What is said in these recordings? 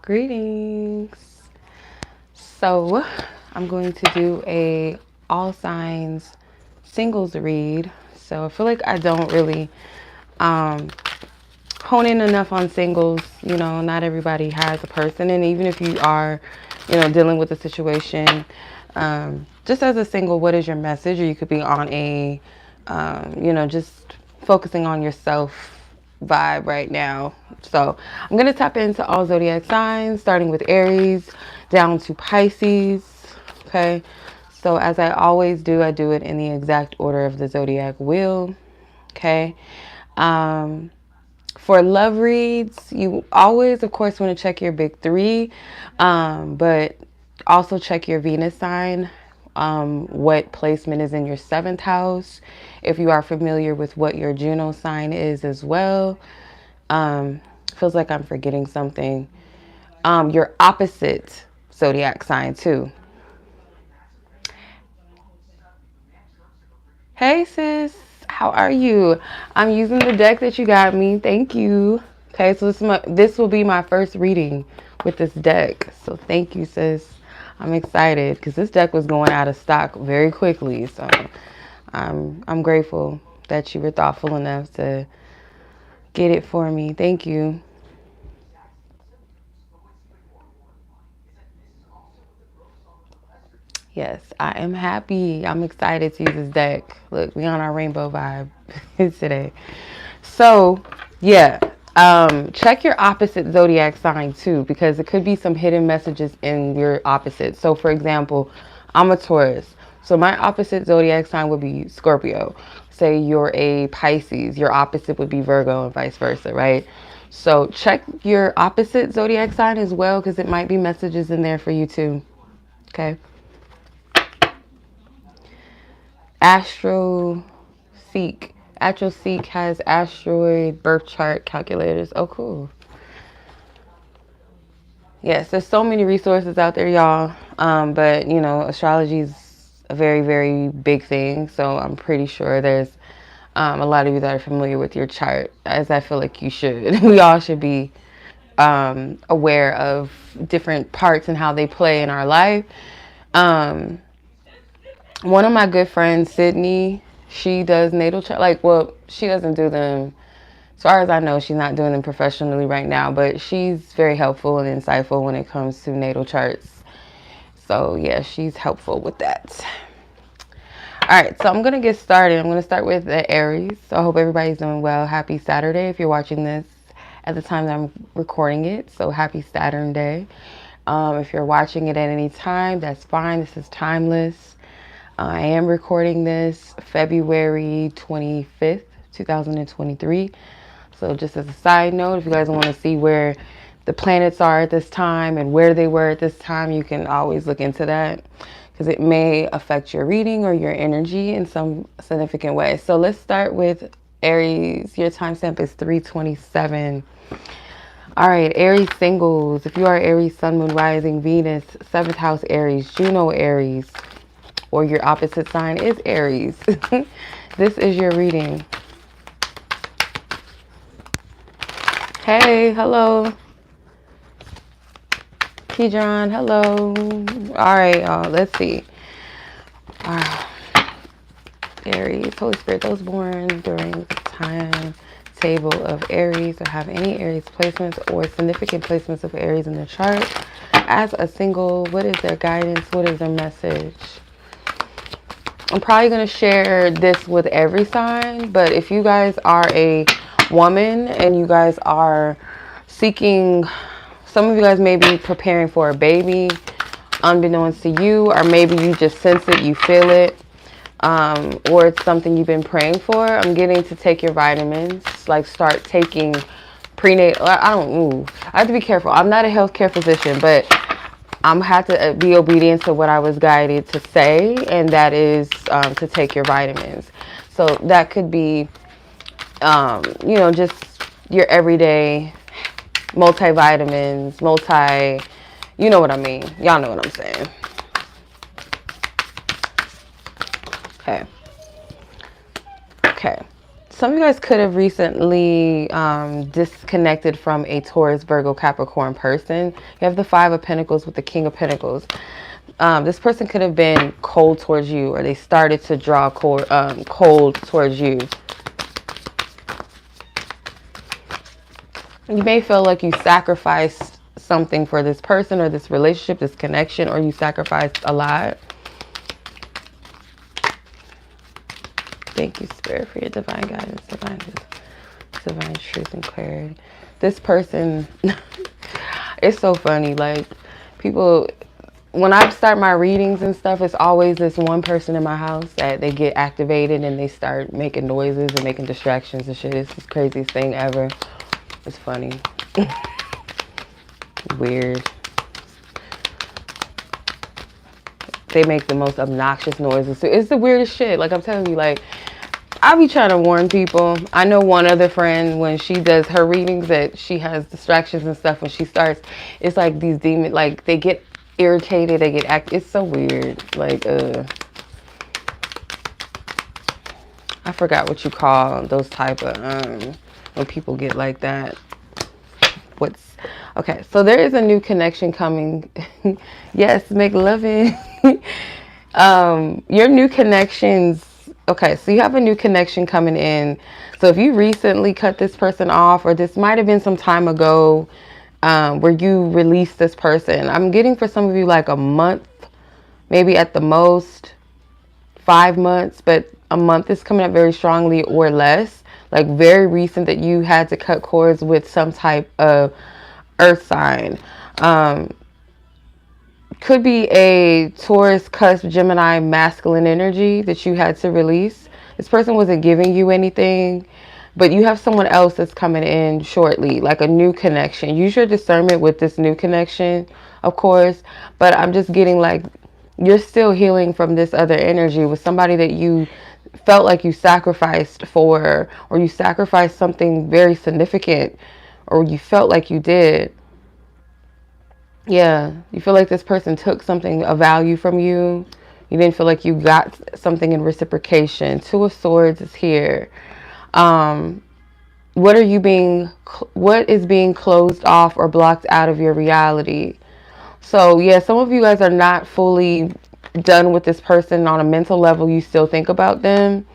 Greetings. So I'm going to do a all signs singles read. So I feel like I don't really hone in enough on singles. You know, not everybody has a person, and even if you are, you know, dealing with a situation, just as a single, what is your message? Or you could be on a you know, just focusing on yourself vibe right now. So I'm going to tap into all zodiac signs, starting with Aries down to Pisces. Okay. So as I always do, I do it in the exact order of the zodiac wheel. Okay. For love reads, you always, of course, want to check your big three, but also check your Venus sign, what placement is in your 7th house, if you are familiar with what your Juno sign is as well. Feels like I'm forgetting something. Your opposite zodiac sign too. Hey sis, how are you? I'm using the deck that you got me. Thank you. Okay, so this will be my first reading with this deck. So thank you, sis. I'm excited because this deck was going out of stock very quickly. So I'm grateful that you were thoughtful enough to get it for me. Thank you. Yes, I am happy. I'm excited to use this deck. Look, we on our rainbow vibe today. So, yeah, check your opposite zodiac sign too, because it could be some hidden messages in your opposite. So, for example, I'm a Taurus. So my opposite zodiac sign would be Scorpio. Say you're a Pisces, your opposite would be Virgo and vice versa, right? So check your opposite zodiac sign as well, because it might be messages in there for you too. Okay. 𝗥𝗲𝗱𝗃. 𝗥𝗲𝗱𝗃 has asteroid birth chart calculators. Oh, cool. Yes, there's so many resources out there, y'all. But, you know, astrology is a very, very big thing. So I'm pretty sure there's a lot of you that are familiar with your chart, as I feel like you should. We all should be aware of different parts and how they play in our life. One of my good friends, Sydney, she does natal chart. Like, well, she doesn't do them. As far as I know, she's not doing them professionally right now, but she's very helpful and insightful when it comes to natal charts. So yeah, she's helpful with that. All right, so I'm going to get started. I'm going to start with the Aries. So I hope everybody's doing well. Happy Saturday if you're watching this at the time that I'm recording it. So happy Saturn Day. If you're watching it at any time, that's fine. This is timeless. I am recording this February 25th, 2023. So just as a side note, if you guys want to see where the planets are at this time and where they were at this time, you can always look into that because it may affect your reading or your energy in some significant way. So let's start with Aries. Your timestamp is 327. All right, Aries singles. If you are Aries, Sun, Moon, Rising, Venus, 7th house Aries, Juno Aries, or your opposite sign is Aries, this is your reading. Hey, hello. Kidron, hello. All right, let's see. Aries, Holy Spirit, those born during the time table of Aries or have any Aries placements or significant placements of Aries in the chart. As a single, what is their guidance? What is their message? I'm probably going to share this with every sign, but if you guys are a woman and you guys are seeking, some of you guys may be preparing for a baby unbeknownst to you, or maybe you just sense it, you feel it, or it's something you've been praying for. I'm getting to take your vitamins, like start taking prenatal. I have to be careful. I'm not a healthcare physician, but I'm have to be obedient to what I was guided to say, and that is to take your vitamins. So that could be, you know, just your everyday multivitamins, you know what I mean. Y'all know what I'm saying. Okay. Okay. some of you guys could have recently disconnected from a Taurus, Virgo, Capricorn person. You have the Five of Pentacles with the King of Pentacles. This person could have been cold towards you, or they started to draw cold towards you. You may feel like you sacrificed something for this person or this relationship, this connection, or you sacrificed a lot. Thank you, Spirit, for your divine guidance, divine truth and clarity. This person, it's so funny. Like, people, when I start my readings and stuff, it's always this one person in my house that they get activated and they start making noises and making distractions and shit. It's the craziest thing ever. It's funny. Weird. They make the most obnoxious noises. So it's the weirdest shit. Like, I'm telling you, like, I be trying to warn people. I know one other friend, when she does her readings, that she has distractions and stuff. When she starts, it's like these demons, like, they get irritated, they get it's so weird. Like, I forgot what you call those type of, when people get like that. Okay, so there is a new connection coming. Yes, make loving. Your new connections. Okay, so you have a new connection coming in. So if you recently cut this person off, or this might have been some time ago, where you released this person. I'm getting for some of you like a month, maybe at the most 5 months, but a month is coming up very strongly, or less. Like, very recent that you had to cut cords with some type of earth sign. Could be a Taurus, cusp, Gemini, masculine energy that you had to release. This person wasn't giving you anything, but you have someone else that's coming in shortly, like a new connection. Use your discernment with this new connection, of course, but I'm just getting like you're still healing from this other energy with somebody that you felt like you sacrificed for, or you sacrificed something very significant, or you felt like you did. Yeah, you feel like this person took something of value from you. You didn't feel like you got something in reciprocation. Two of Swords is here. What is being closed off or blocked out of your reality? So yeah, some of you guys are not fully done with this person on a mental level. You still think about them.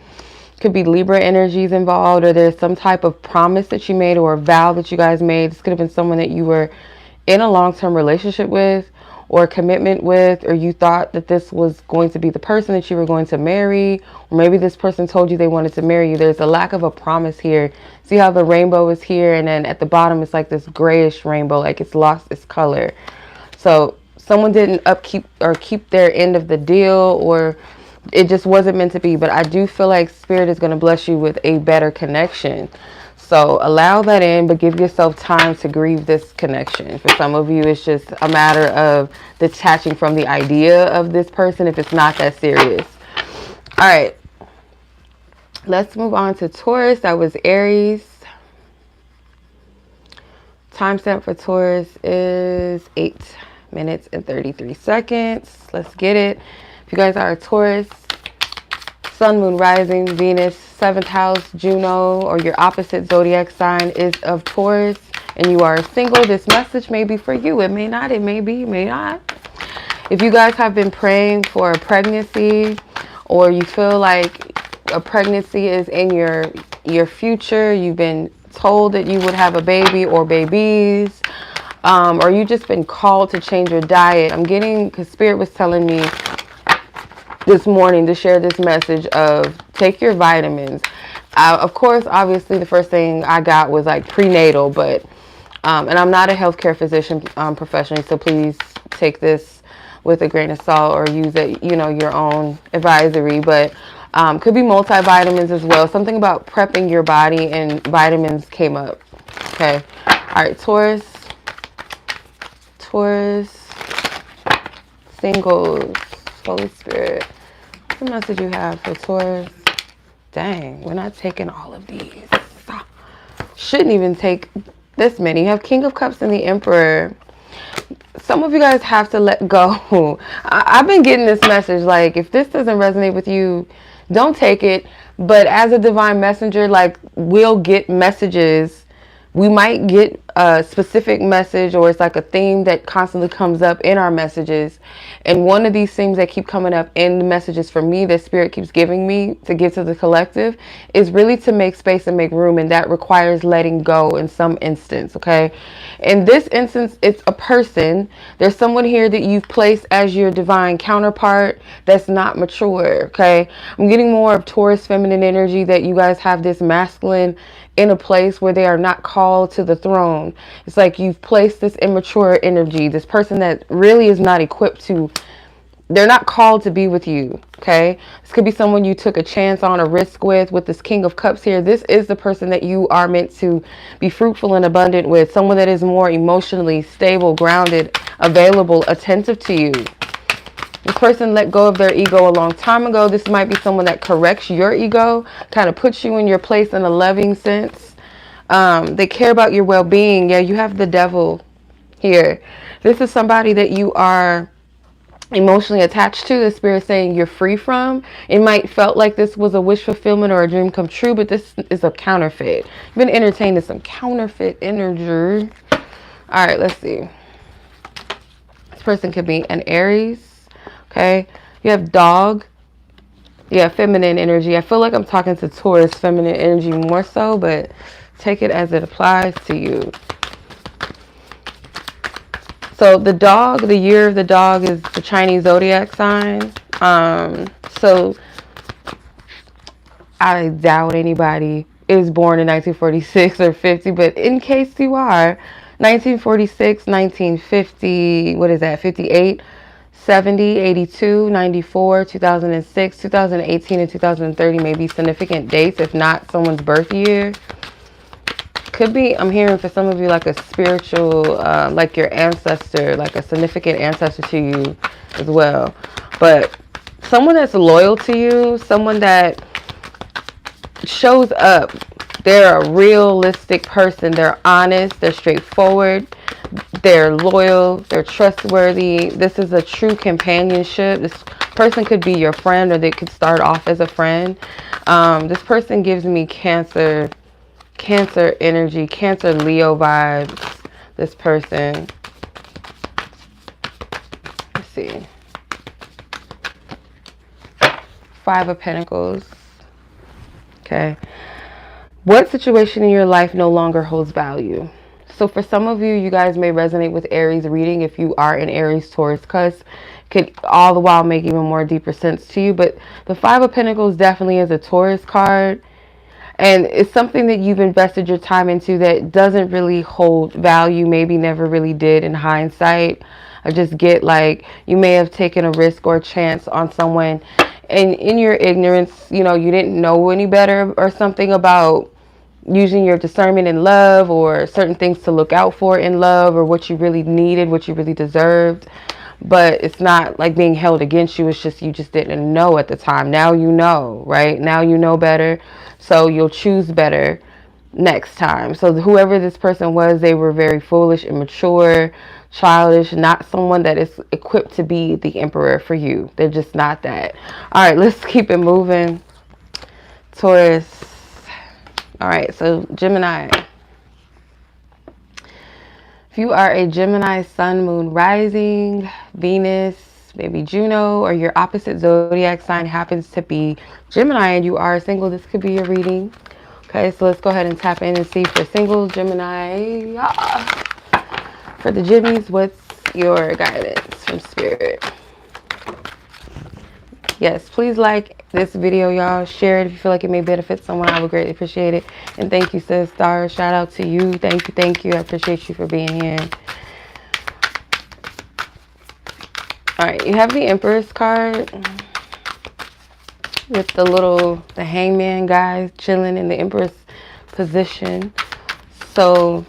Could be Libra energies involved, or there's some type of promise that you made or a vow that you guys made. This could have been someone that you were in a long-term relationship with, or commitment with, or you thought that this was going to be the person that you were going to marry, or maybe this person told you they wanted to marry you. There's a lack of a promise here. See how the rainbow is here, and then at the bottom it's like this grayish rainbow, like it's lost its color. So someone didn't upkeep or keep their end of the deal, or it just wasn't meant to be. But I do feel like Spirit is going to bless you with a better connection. So allow that in, but give yourself time to grieve this connection. For some of you, it's just a matter of detaching from the idea of this person if it's not that serious. All right. Let's move on to Taurus. That was Aries. Timestamp for Taurus is 8 minutes and 33 seconds. Let's get it. If you guys are a Taurus, Sun, Moon, Rising, Venus, 7th house, Juno, or your opposite zodiac sign is of Taurus, and you are single, this message may be for you. It may not. It may be. It may not. If you guys have been praying for a pregnancy, or you feel like a pregnancy is in your future, you've been told that you would have a baby or babies, or you just been called to change your diet. I'm getting, because Spirit was telling me this morning to share this message of take your vitamins. Of course, obviously, the first thing I got was like prenatal, but and I'm not a healthcare physician professionally, so please take this with a grain of salt, or use it, your own advisory. But could be multivitamins as well. Something about prepping your body, and vitamins came up. Okay. All right, Taurus, singles, Holy Spirit. What's the message you have for Taurus? Dang, we're not taking all of these. Shouldn't even take this many. You have King of Cups and the Emperor. Some of you guys have to let go. I've been getting this message, like, if this doesn't resonate with you, don't take it. But as a divine messenger, like, we'll get messages. We might get a specific message, or it's like a theme that constantly comes up in our messages. And one of these themes that keep coming up in the messages for me that Spirit keeps giving me to give to the collective is really to make space and make room. And that requires letting go in some instance, okay? In this instance, it's a person. There's someone here that you've placed as your divine counterpart that's not mature, okay? I'm getting more of Taurus feminine energy, that you guys have this masculine in a place where they are not called to the throne. It's like you've placed this immature energy, this person that really is not equipped to, they're not called to be with you, okay? This could be someone you took a chance on, a risk with this King of Cups here. This is the person that you are meant to be fruitful and abundant with, someone that is more emotionally stable, grounded, available, attentive to you. This person let go of their ego a long time ago. This might be someone that corrects your ego, kind of puts you in your place in a loving sense. They care about your well-being. Yeah, you have the devil here. This is somebody that you are emotionally attached to. The Spirit saying you're free from. It might felt like this was a wish fulfillment or a dream come true, but this is a counterfeit. You've been entertained in some counterfeit energy. All right, let's see. This person could be an Aries. Okay, you have dog. Yeah, feminine energy. I feel like I'm talking to Taurus feminine energy more so, but take it as it applies to you. So the dog, the year of the dog is the Chinese zodiac sign. So I doubt anybody is born in 1946 or 50, but in case you are, 1946, 1950, what is that, 58? 70, 82, 94, 2006, 2018, and 2030 may be significant dates, if not someone's birth year. Could be, I'm hearing for some of you, like a spiritual, like your ancestor, like a significant ancestor to you as well. But someone that's loyal to you, someone that shows up. They're a realistic person. They're honest. They're straightforward. They're loyal. They're trustworthy. This is a true companionship. This person could be your friend, or they could start off as a friend. This person gives me Cancer energy, Cancer Leo vibes. This person. Let's see. Five of Pentacles. Okay. What situation in your life no longer holds value? So for some of you, you guys may resonate with Aries reading if you are an Aries Taurus cusp. Could all the while make even more deeper sense to you. But the Five of Pentacles definitely is a Taurus card. And it's something that you've invested your time into that doesn't really hold value. Maybe never really did in hindsight. I just get like you may have taken a risk or a chance on someone. And in your ignorance, you know, you didn't know any better or something about using your discernment in love, or certain things to look out for in love, or what you really needed, what you really deserved. But it's not like being held against you. It's just you just didn't know at the time. Now you know, right? Now you know better. So you'll choose better next time. So whoever this person was, they were very foolish, immature, childish, not someone that is equipped to be the emperor for you. They're just not that. All right, let's keep it moving. Taurus. All right, so Gemini. If you are a Gemini sun, moon, rising, Venus, maybe Juno, or your opposite zodiac sign happens to be Gemini and you are single, this could be your reading. Okay, so let's go ahead and tap in and see for single Gemini. For the Jimmies, what's your guidance from Spirit? Yes, please like this video, y'all. Share it if you feel like it may benefit someone. I would greatly appreciate it. And thank you, sis. Star, shout out to you. Thank you, thank you. I appreciate you for being here. All right, you have the Empress card with the hangman guy chilling in the Empress position. So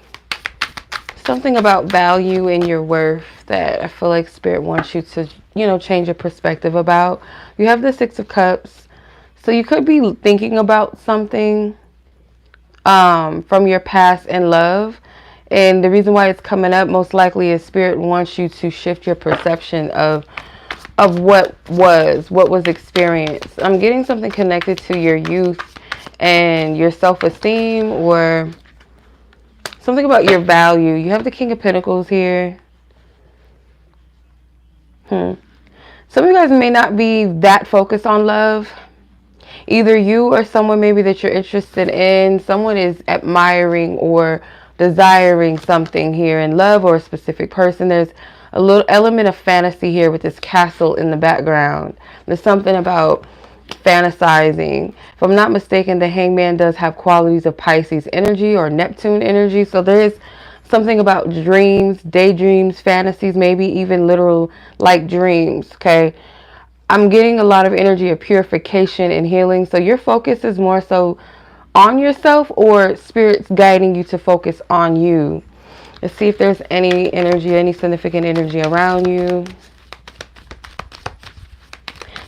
something about value and your worth that I feel like Spirit wants you to, you know, change your perspective about. You have the Six of Cups. So you could be thinking about something from your past in love. And the reason why it's coming up most likely is Spirit wants you to shift your perception of of what was experienced. I'm getting something connected to your youth and your self-esteem, or something about your value. You have the King of Pentacles here. Some of you guys may not be that focused on love. Either you or someone maybe that you're interested in, someone is admiring or desiring something here in love, or a specific person. There's a little element of fantasy here with this castle in the background. There's something about fantasizing. If I'm not mistaken, the Hangman does have qualities of Pisces energy or Neptune energy. So there is something about dreams, daydreams, fantasies, maybe even literal like dreams. Okay. I'm getting a lot of energy of purification and healing. So your focus is more so on yourself, or spirit's guiding you to focus on you. Let's see if there's any energy, any significant energy around you.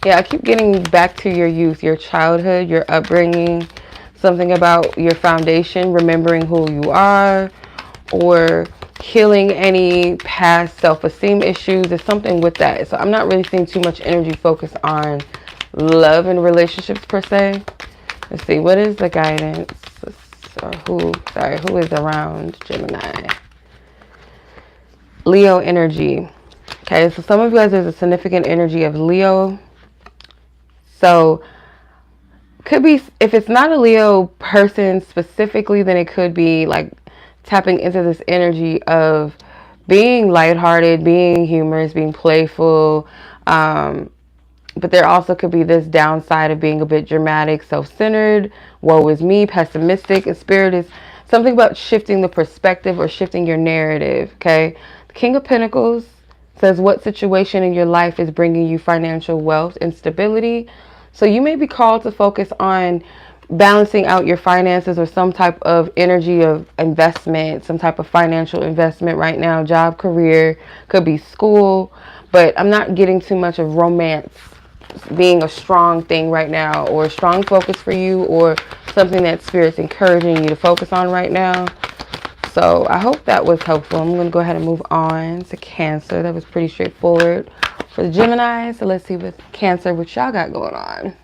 Yeah, I keep getting back to your youth, your childhood, your upbringing, something about your foundation, remembering who you are, or healing any past self-esteem issues. There's something with that. So I'm not really seeing too much energy focused on love and relationships per se. Let's see, what is the guidance? Or who is around Gemini? Leo energy. Okay, so some of you guys, there's a significant energy of Leo. So could be, if it's not a Leo person specifically, then it could be like tapping into this energy of being lighthearted, being humorous, being playful. But there also could be this downside of being a bit dramatic, self-centered, woe is me, pessimistic. And spirit is something about shifting the perspective or shifting your narrative. Okay. The King of Pentacles says, what situation in your life is bringing you financial wealth and stability? So you may be called to focus on balancing out your finances, or some type of energy of investment, some type of financial investment right now. Job, career, could be school, but I'm not getting too much of romance being a strong thing right now, or a strong focus for you, or something that spirit's encouraging you to focus on right now. So I hope that was helpful. I'm going to go ahead and move on to Cancer. That was pretty straightforward for the Gemini. So let's see with Cancer what y'all got going on.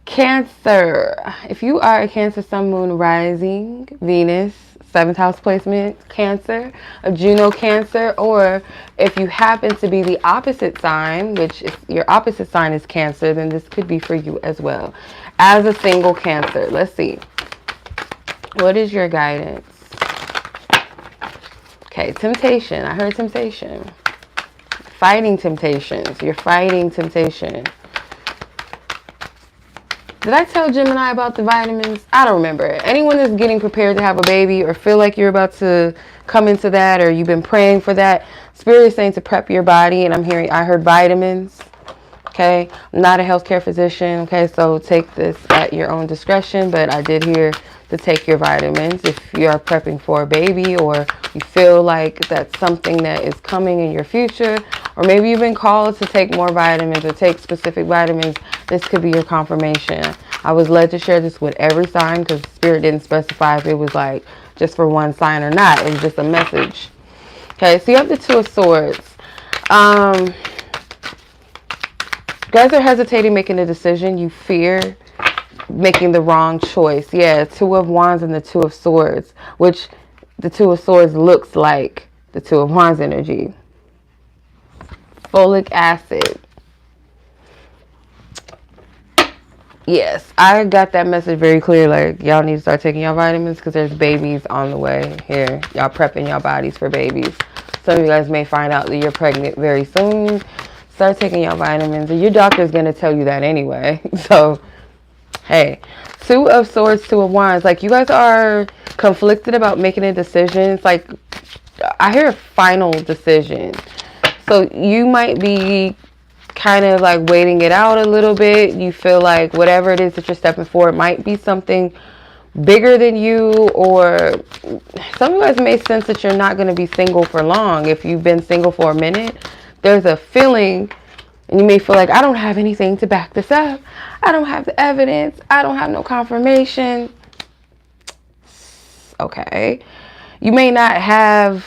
Cancer. If you are a Cancer sun, moon, rising, Venus, 7th house placement, Cancer, a Juno Cancer, or if you happen to be the opposite sign, which is your opposite sign is Cancer, then this could be for you as well. As a single Cancer, let's see. What is your guidance? Okay, temptation. I heard temptation. Fighting temptations. You're fighting temptation. Did I tell Gemini about the vitamins? I don't remember. Anyone that's getting prepared to have a baby, or feel like you're about to come into that, or you've been praying for that, spirit is saying to prep your body. And I heard vitamins. Okay. I'm not a healthcare physician. Okay. So take this at your own discretion, but I did hear to take your vitamins if you are prepping for a baby, or you feel like that's something that is coming in your future, or maybe you've been called to take more vitamins or take specific vitamins. This could be your confirmation. I was led to share this with every sign because spirit didn't specify if it was like just for one sign or not. It was just a message. Okay, so you have the Two of Swords. You guys are hesitating making a decision. You fear making the wrong choice. Yeah, Two of Wands and the Two of Swords, which the Two of Swords looks like the Two of Wands energy. Folic acid. Yes, I got that message very clear. Like, y'all need to start taking your vitamins because there's babies on the way here. Y'all prepping your bodies for babies. Some of you guys may find out that you're pregnant very soon. Start taking your vitamins, and your doctor is going to tell you that anyway. So, hey, Two of Swords, Two of Wands. Like, you guys are conflicted about making a decision. It's like, I hear a final decision. So you might be kind of like waiting it out a little bit. You feel like whatever it is that you're stepping for, it might be something bigger than you, or some of you guys may sense that you're not going to be single for long. If you've been single for a minute, there's a feeling, and you may feel like, I don't have anything to back this up. I don't have the evidence. I don't have no confirmation. Okay. You may not have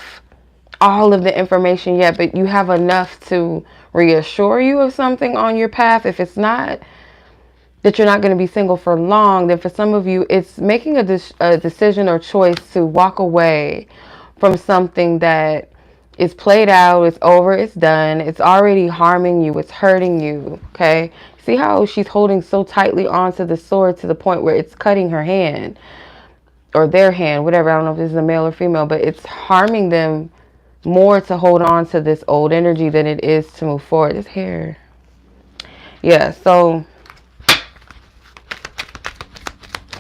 all of the information yet, but you have enough to reassure you of something on your path. If it's not that you're not going to be single for long, then for some of you, it's making a decision or choice to walk away from something that is played out, it's over, it's done, it's already harming you, it's hurting you, okay? See how she's holding so tightly onto the sword to the point where it's cutting her hand, or their hand, whatever. I don't know if this is a male or female, but it's harming them more to hold on to this old energy than it is to move forward. This hair. Yeah, so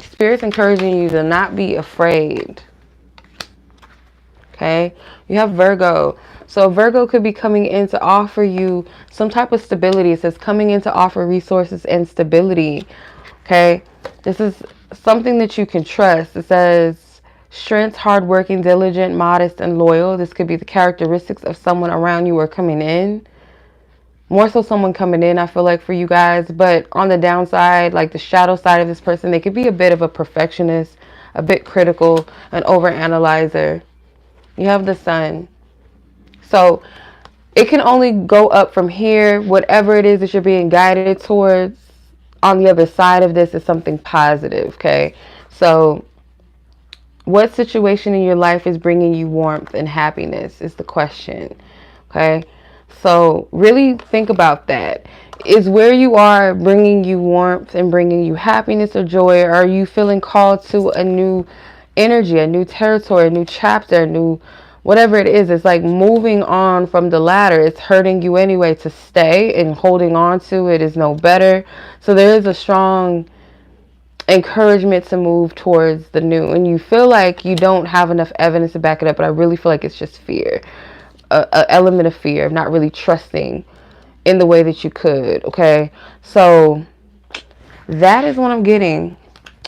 Spirit's encouraging you to not be afraid. Okay, you have Virgo. So Virgo could be coming in to offer you some type of stability. It says coming in to offer resources and stability. Okay, this is something that you can trust. It says strength, hardworking, diligent, modest, and loyal. This could be the characteristics of someone around you or coming in. More so someone coming in, I feel like, for you guys. But on the downside, like the shadow side of this person, they could be a bit of a perfectionist, a bit critical, an overanalyzer. You have the Sun. So it can only go up from here. Whatever it is that you're being guided towards on the other side of this is something positive, okay? So what situation in your life is bringing you warmth and happiness is the question, okay? So really think about that. Is where you are bringing you warmth and bringing you happiness or joy? Or are you feeling called to a new energy, a new territory, a new chapter, a new whatever it is? It's like moving on from the ladder. It's hurting you anyway to stay, and holding on to it is no better. So there is a strong encouragement to move towards the new, and you feel like you don't have enough evidence to back it up, but I really feel like it's just fear. An element of fear of not really trusting in the way that you could, okay? So that is what I'm getting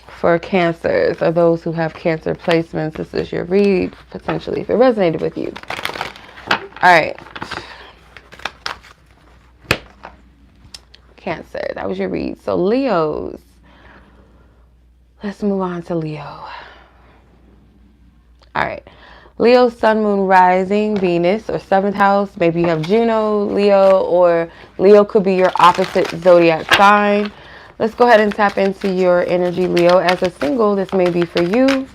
for Cancers, or those who have Cancer placements. This is your read, potentially, if it resonated with you. All right. Cancer, that was your read. So Leos. Let's move on to Leo. All right. Leo, Sun, Moon, Rising, Venus, or 7th house. Maybe you have Juno, Leo, or Leo could be your opposite zodiac sign. Let's go ahead and tap into your energy, Leo. As a single, this may be for you.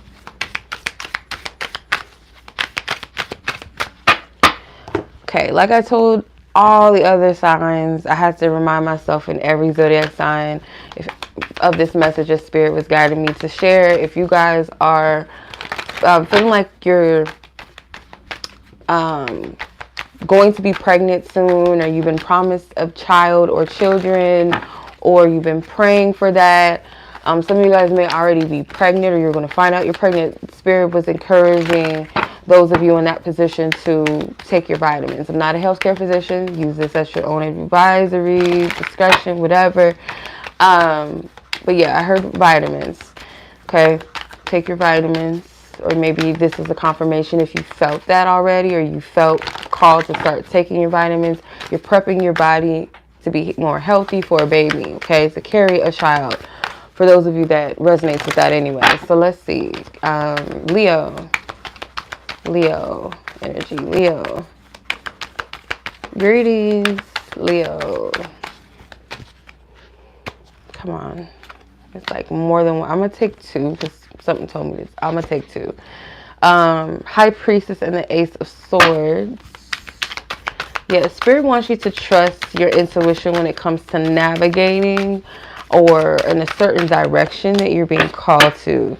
Okay, like I told all the other signs, I had to remind myself in every zodiac sign of this message that Spirit was guiding me to share. If you guys are feeling like you're going to be pregnant soon, or you've been promised a child or children, or you've been praying for that, some of you guys may already be pregnant, or you're going to find out you're pregnant. Spirit was encouraging those of you in that position to take your vitamins. I'm not a healthcare physician. Use this as your own advisory, discussion, whatever. But yeah, I heard vitamins. Okay, take your vitamins. Or maybe this is a confirmation if you felt that already, or you felt called to start taking your vitamins. You're prepping your body to be more healthy for a baby, okay? To carry a child. For those of you that resonates with that anyway. So let's see. Leo energy, Leo. Greetings, Leo. Come on. It's like more than one. I'm going to take two because something told me this. I'm going to take two. High Priestess and the Ace of Swords. Yeah, Spirit wants you to trust your intuition when it comes to navigating or in a certain direction that you're being called to.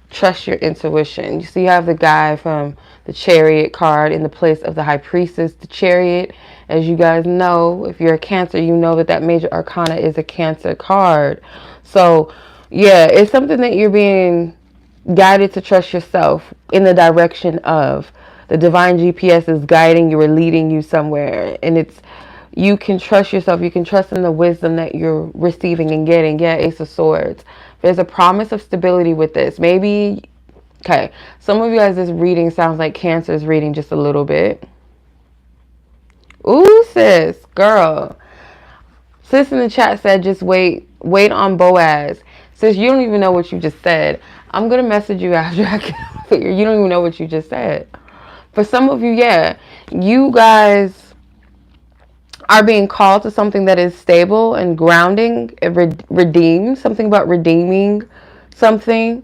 Trust your intuition. You see, you have the guy from the Chariot card in the place of the High Priestess. The Chariot, as you guys know, if you're a Cancer, you know that that major arcana is a Cancer card. So, yeah, it's something that you're being guided to trust yourself in the direction of. The divine GPS is guiding you or leading you somewhere. And it's, you can trust yourself. You can trust in the wisdom that you're receiving and getting. Yeah, Ace of Swords. There's a promise of stability with this. Maybe, okay, some of you guys, this reading sounds like Cancer's reading just a little bit. Ooh, sis, girl. Sis in the chat said, just wait on Boaz. Sis, you don't even know what you just said. I'm going to message you after I get off here. You don't even know what you just said. For some of you, yeah, you guys are being called to something that is stable and grounding, redeemed, something about redeeming something.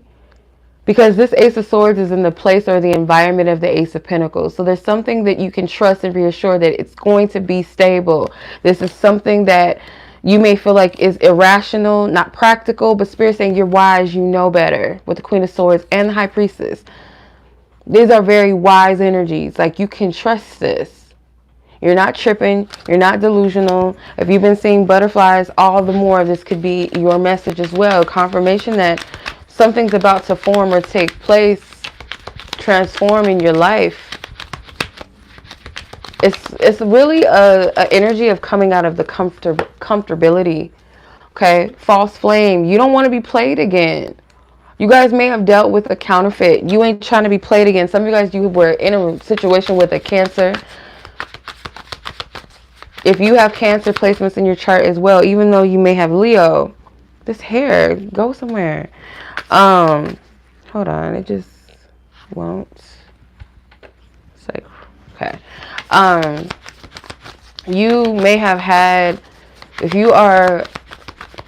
Because this Ace of Swords is in the place or the environment of the Ace of Pentacles. So there's something that you can trust and reassure that it's going to be stable. This is something that you may feel like is irrational, not practical, but Spirit saying you're wise, you know better, with the Queen of Swords and the High Priestess. These are very wise energies. Like, you can trust this. You're not tripping. You're not delusional. If you've been seeing butterflies, all the more this could be your message as well. Confirmation that something's about to form or take place, transform in your life. It's really a energy of coming out of the comfortability. Okay, false flame. You don't want to be played again. You guys may have dealt with a counterfeit. You ain't trying to be played again. Some of you guys, you were in a situation with a Cancer. If you have Cancer placements in your chart as well, even though you may have Leo, this hair, go somewhere. Hold on, it just won't. It's like, okay. You may have had, if you are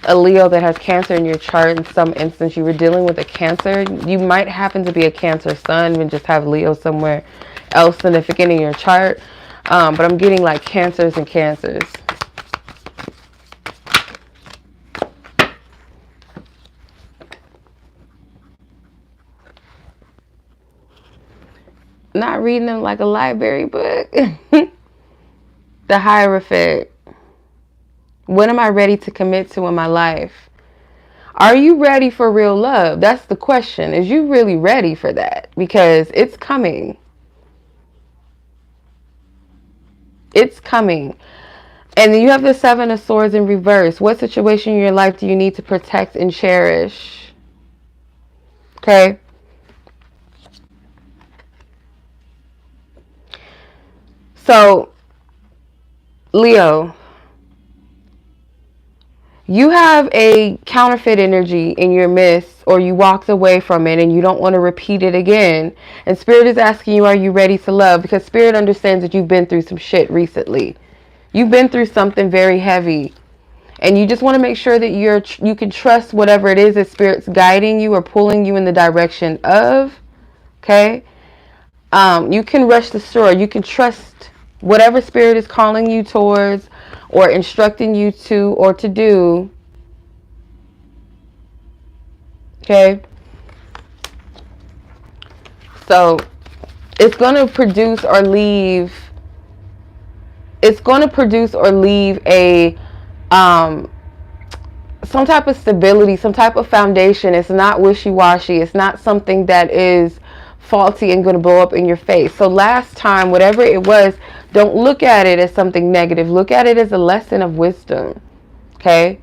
a Leo that has Cancer in your chart, in some instance you were dealing with a Cancer, you might happen to be a Cancer sun and just have Leo somewhere else significant in your chart. But I'm getting like Cancers and Cancers. Not reading them like a library book. The Hierophant. What am I ready to commit to in my life? Are you ready for real love? That's the question. Is you really ready for that? Because it's coming. It's coming. And then you have the Seven of Swords in reverse. What situation in your life do you need to protect and cherish? Okay. So, Leo, you have a counterfeit energy in your midst, or you walked away from it and you don't want to repeat it again. And Spirit is asking you, are you ready to love? Because Spirit understands that you've been through some shit recently. You've been through something very heavy. And you just want to make sure that you can trust whatever it is that Spirit's guiding you or pulling you in the direction of. Okay? You can rest assured. You can trust whatever Spirit is calling you towards or instructing you to or to do. Okay? So, it's going to produce or leave a some type of stability, some type of foundation. It's not wishy-washy. It's not something that is faulty and going to blow up in your face. So last time, whatever it was, don't look at it as something negative. Look at it as a lesson of wisdom. Okay?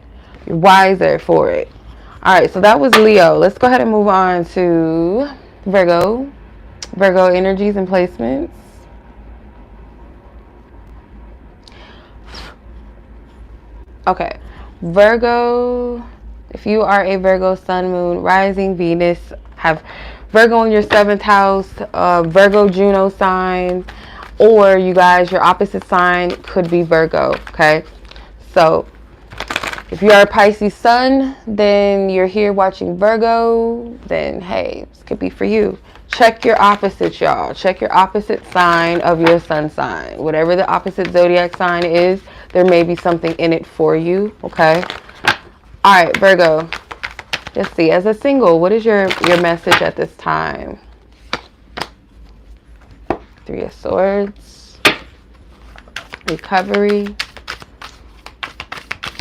You're wiser for it. Alright, so that was Leo. Let's go ahead and move on to Virgo. Virgo energies and placements. Okay. Virgo, if you are a Virgo sun, moon, rising, Venus, have Virgo in your 7th house, Virgo Juno sign, or you guys, your opposite sign could be Virgo. Okay, so if you are a Pisces sun, then you're here watching Virgo, then hey, this could be for you. Check your opposites, y'all. Check your opposite sign of your sun sign. Whatever the opposite zodiac sign is, there may be something in it for you. Okay, all right, Virgo. Let's see, as a single, what is your message at this time? Three of Swords. Recovery.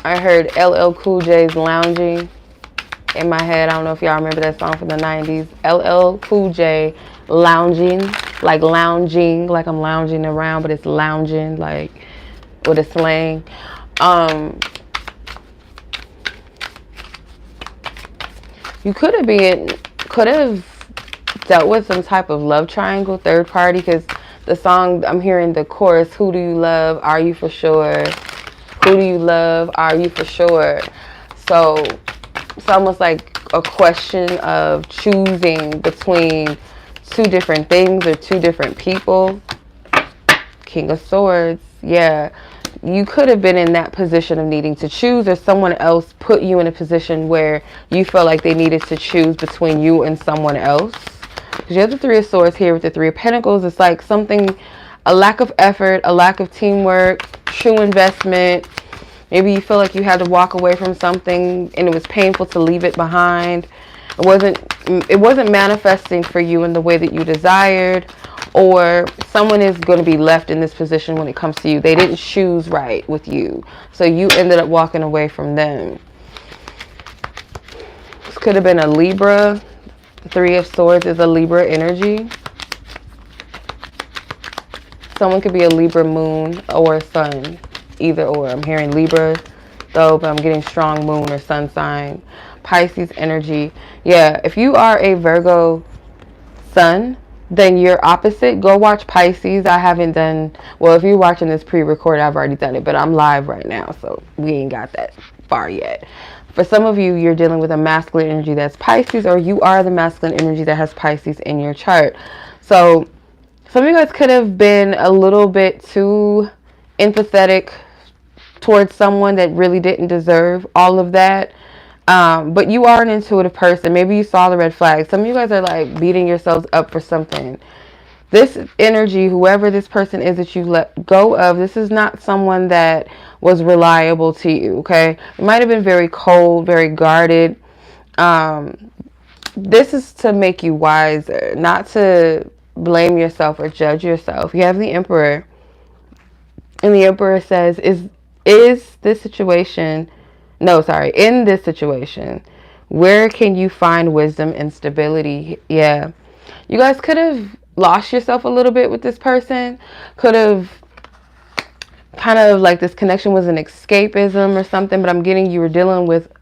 I heard LL Cool J's Lounging in my head. I don't know if y'all remember that song from the 90s. LL Cool J, Lounging. Like lounging, like I'm lounging around, but it's lounging, like with a slang. You could have dealt with some type of love triangle, third party, because the song, I'm hearing the chorus, who do you love, are you for sure? Who do you love, are you for sure? So it's almost like a question of choosing between two different things or two different people. King of Swords, yeah. you could have been in that position of needing to choose, or someone else put you in a position where you felt like they needed to choose between you and someone else. Because you have the Three of Swords here with the Three of Pentacles. It's like something, a lack of effort, a lack of teamwork, true investment. Maybe you feel like you had to walk away from something and it was painful to leave it behind. It wasn't manifesting for you in the way that you desired, or someone is going to be left in this position when it comes to you. They didn't choose right with you, so you ended up walking away from them. This could have been a Libra. The Three of Swords is a Libra energy. Someone could be a Libra moon or sun, either or. I'm hearing Libra though, but I'm getting strong moon or sun sign. Pisces energy. Yeah, if you are a Virgo sun, then you're opposite. Go watch Pisces. I haven't done, well, if you're watching this pre-recorded, I've already done it, but I'm live right now, so we ain't got that far yet. For some of you, you're dealing with a masculine energy that's Pisces, or you are the masculine energy that has Pisces in your chart. So some of you guys could have been a little bit too empathetic towards someone that really didn't deserve all of that. But you are an intuitive person. Maybe you saw the red flag. Some of you guys are like beating yourselves up for something. This energy, whoever this person is that you let go of, this is not someone that was reliable to you, okay? It might have been very cold, very guarded. This is to make you wiser, not to blame yourself or judge yourself. You have the Emperor. And the Emperor says, in this situation, where can you find wisdom and stability? Yeah. You guys could have lost yourself a little bit with this person. Could have kind of like this connection was an escapism or something, but I'm getting you were dealing with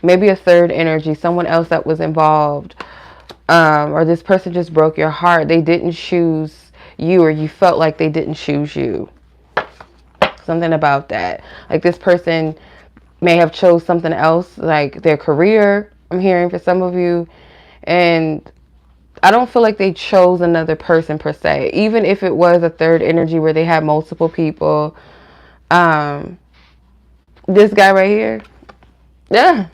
maybe a third energy, someone else that was involved. Or this person just broke your heart. They didn't choose you, or you felt like they didn't choose you. Something about that. Like this person may have chose something else, like their career, I'm hearing for some of you. And I don't feel like they chose another person per se. Even if it was a third energy where they had multiple people. This guy right here. Yeah.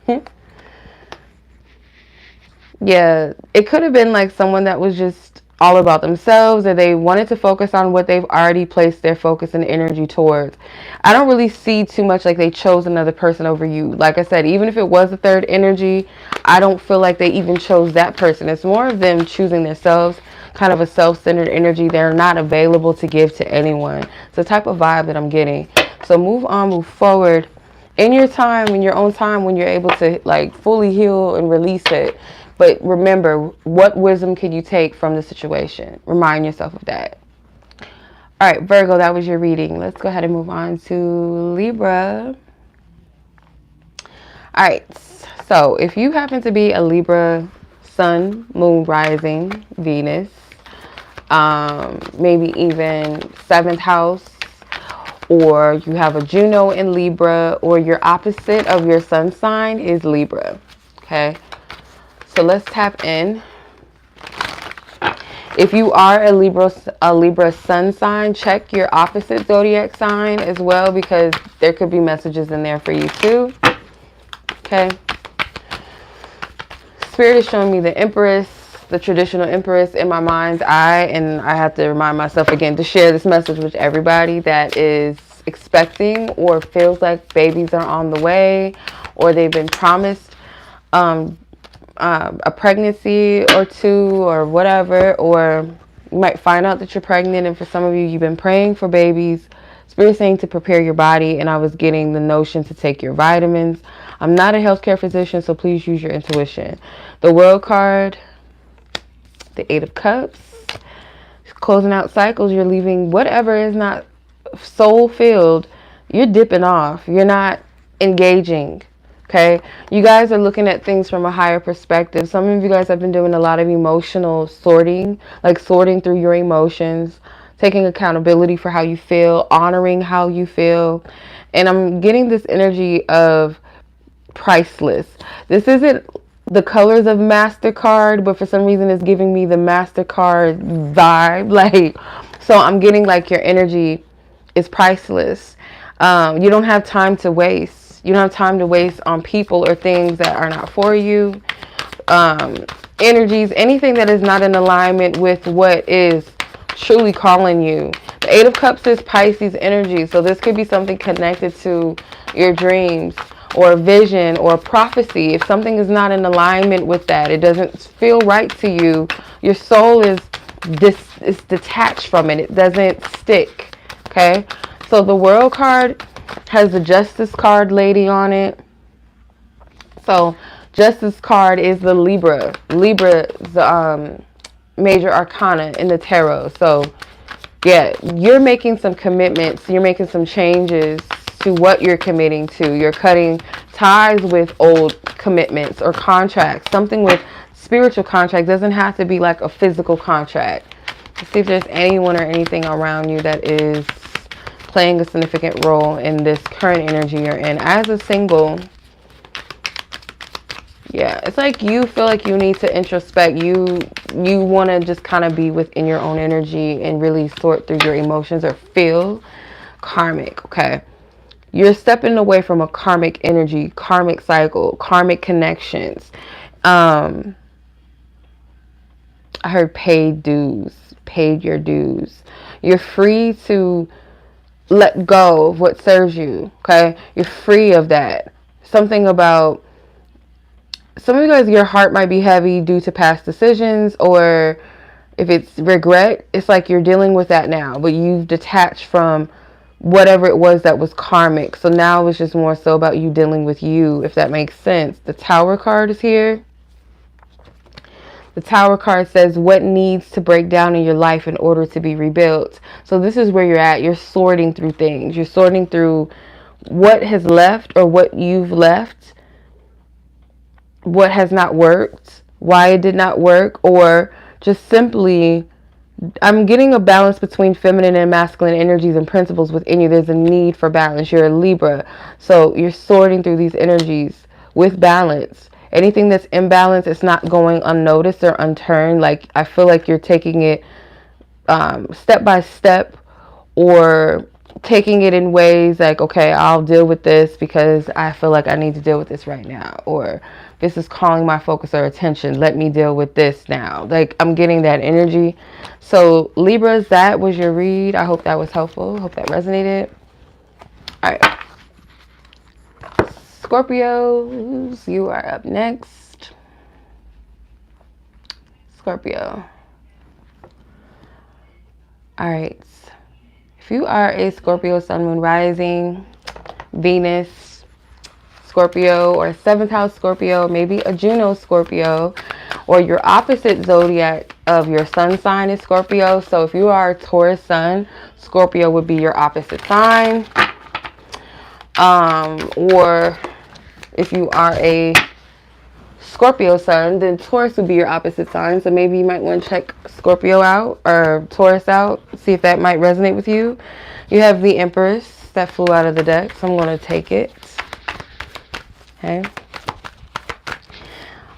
Yeah. It could have been like someone that was just all about themselves, or they wanted to focus on what they've already placed their focus and energy towards. I don't really see too much like they chose another person over you. Like I said, even if it was a third energy, I don't feel like they even chose that person. It's more of them choosing themselves, kind of a self-centered energy. They're not available to give to anyone. It's the type of vibe that I'm getting. So move on, move forward in your time, in your own time, when you're able to like fully heal and release it. But remember, what wisdom can you take from the situation? Remind yourself of that. All right, Virgo, that was your reading. Let's go ahead and move on to Libra. All right, so if you happen to be a Libra sun, moon, rising, Venus, maybe even 7th house, or you have a Juno in Libra, or your opposite of your sun sign is Libra, okay? So let's tap in. If you are a Libra sun sign, check your opposite zodiac sign as well, because there could be messages in there for you too. Okay. Spirit is showing me the Empress, the traditional Empress in my mind's eye, and I have to remind myself again to share this message with everybody that is expecting or feels like babies are on the way, or they've been promised a pregnancy or two or whatever, or you might find out that you're pregnant, and for some of you, you've been praying for babies. Spirit saying to prepare your body, and I was getting the notion to take your vitamins. I'm not a healthcare physician, so please use your intuition. The World card, the 8 of Cups, closing out cycles. You're leaving whatever is not soul filled. You're dipping off. You're not engaging. Okay, you guys are looking at things from a higher perspective. Some of you guys have been doing a lot of emotional sorting, like sorting through your emotions, taking accountability for how you feel, honoring how you feel. And I'm getting this energy of priceless. This isn't the colors of MasterCard, but for some reason it's giving me the MasterCard vibe. Like, so I'm getting like your energy is priceless. You don't have time to waste. You don't have time to waste on people or things that are not for you. Energies, anything that is not in alignment with what is truly calling you. The Eight of Cups is Pisces energy. So this could be something connected to your dreams or vision or prophecy. If something is not in alignment with that, it doesn't feel right to you, your soul is detached from it. It doesn't stick. Okay. So the World card has the Justice card lady on it. So Justice card is the Libra. Libra is the major arcana in the tarot. So yeah, you're making some commitments. You're making some changes to what you're committing to. You're cutting ties with old commitments or contracts. Something with spiritual contract. Doesn't have to be like a physical contract. Let's see if there's anyone or anything around you that is playing a significant role in this current energy you're in. As a single, yeah, it's like you feel like you need to introspect. You want to just kind of be within your own energy and really sort through your emotions or feel karmic. Okay. You're stepping away from a karmic energy, karmic cycle, karmic connections. I heard paid dues, paid your dues. You're free to let go of what serves you. Okay. You're free of that. Something about some of you guys, your heart might be heavy due to past decisions, or if it's regret, it's like you're dealing with that now, but you've detached from whatever it was that was karmic. So now it's just more so about you dealing with you, if that makes sense. The Tower card is here. The Tower card says what needs to break down in your life in order to be rebuilt. So this is where you're at. You're sorting through things. You're sorting through what has left or what you've left, what has not worked, why it did not work, or just simply, I'm getting a balance between feminine and masculine energies and principles within you. There's a need for balance. You're a Libra. So you're sorting through these energies with balance. Anything that's imbalanced, it's not going unnoticed or unturned. Like, I feel like you're taking it step by step, or taking it in ways like, okay, I'll deal with this because I feel like I need to deal with this right now, or this is calling my focus or attention, let me deal with this now. Like, I'm getting that energy. So Libras, that was your read. I hope that was helpful. Hope that resonated. All right, Scorpios, you are up next. Scorpio. All right, if you are a Scorpio sun, moon, rising, Venus Scorpio, or 7th house Scorpio, maybe a Juno Scorpio, or your opposite zodiac of your sun sign is Scorpio. So if you are a Taurus sun, Scorpio would be your opposite sign. Or if you are a Scorpio sun, then Taurus would be your opposite sign. So maybe you might want to check Scorpio out or Taurus out, see if that might resonate with you. You have the Empress that flew out of the deck, so I'm going to take it. Okay.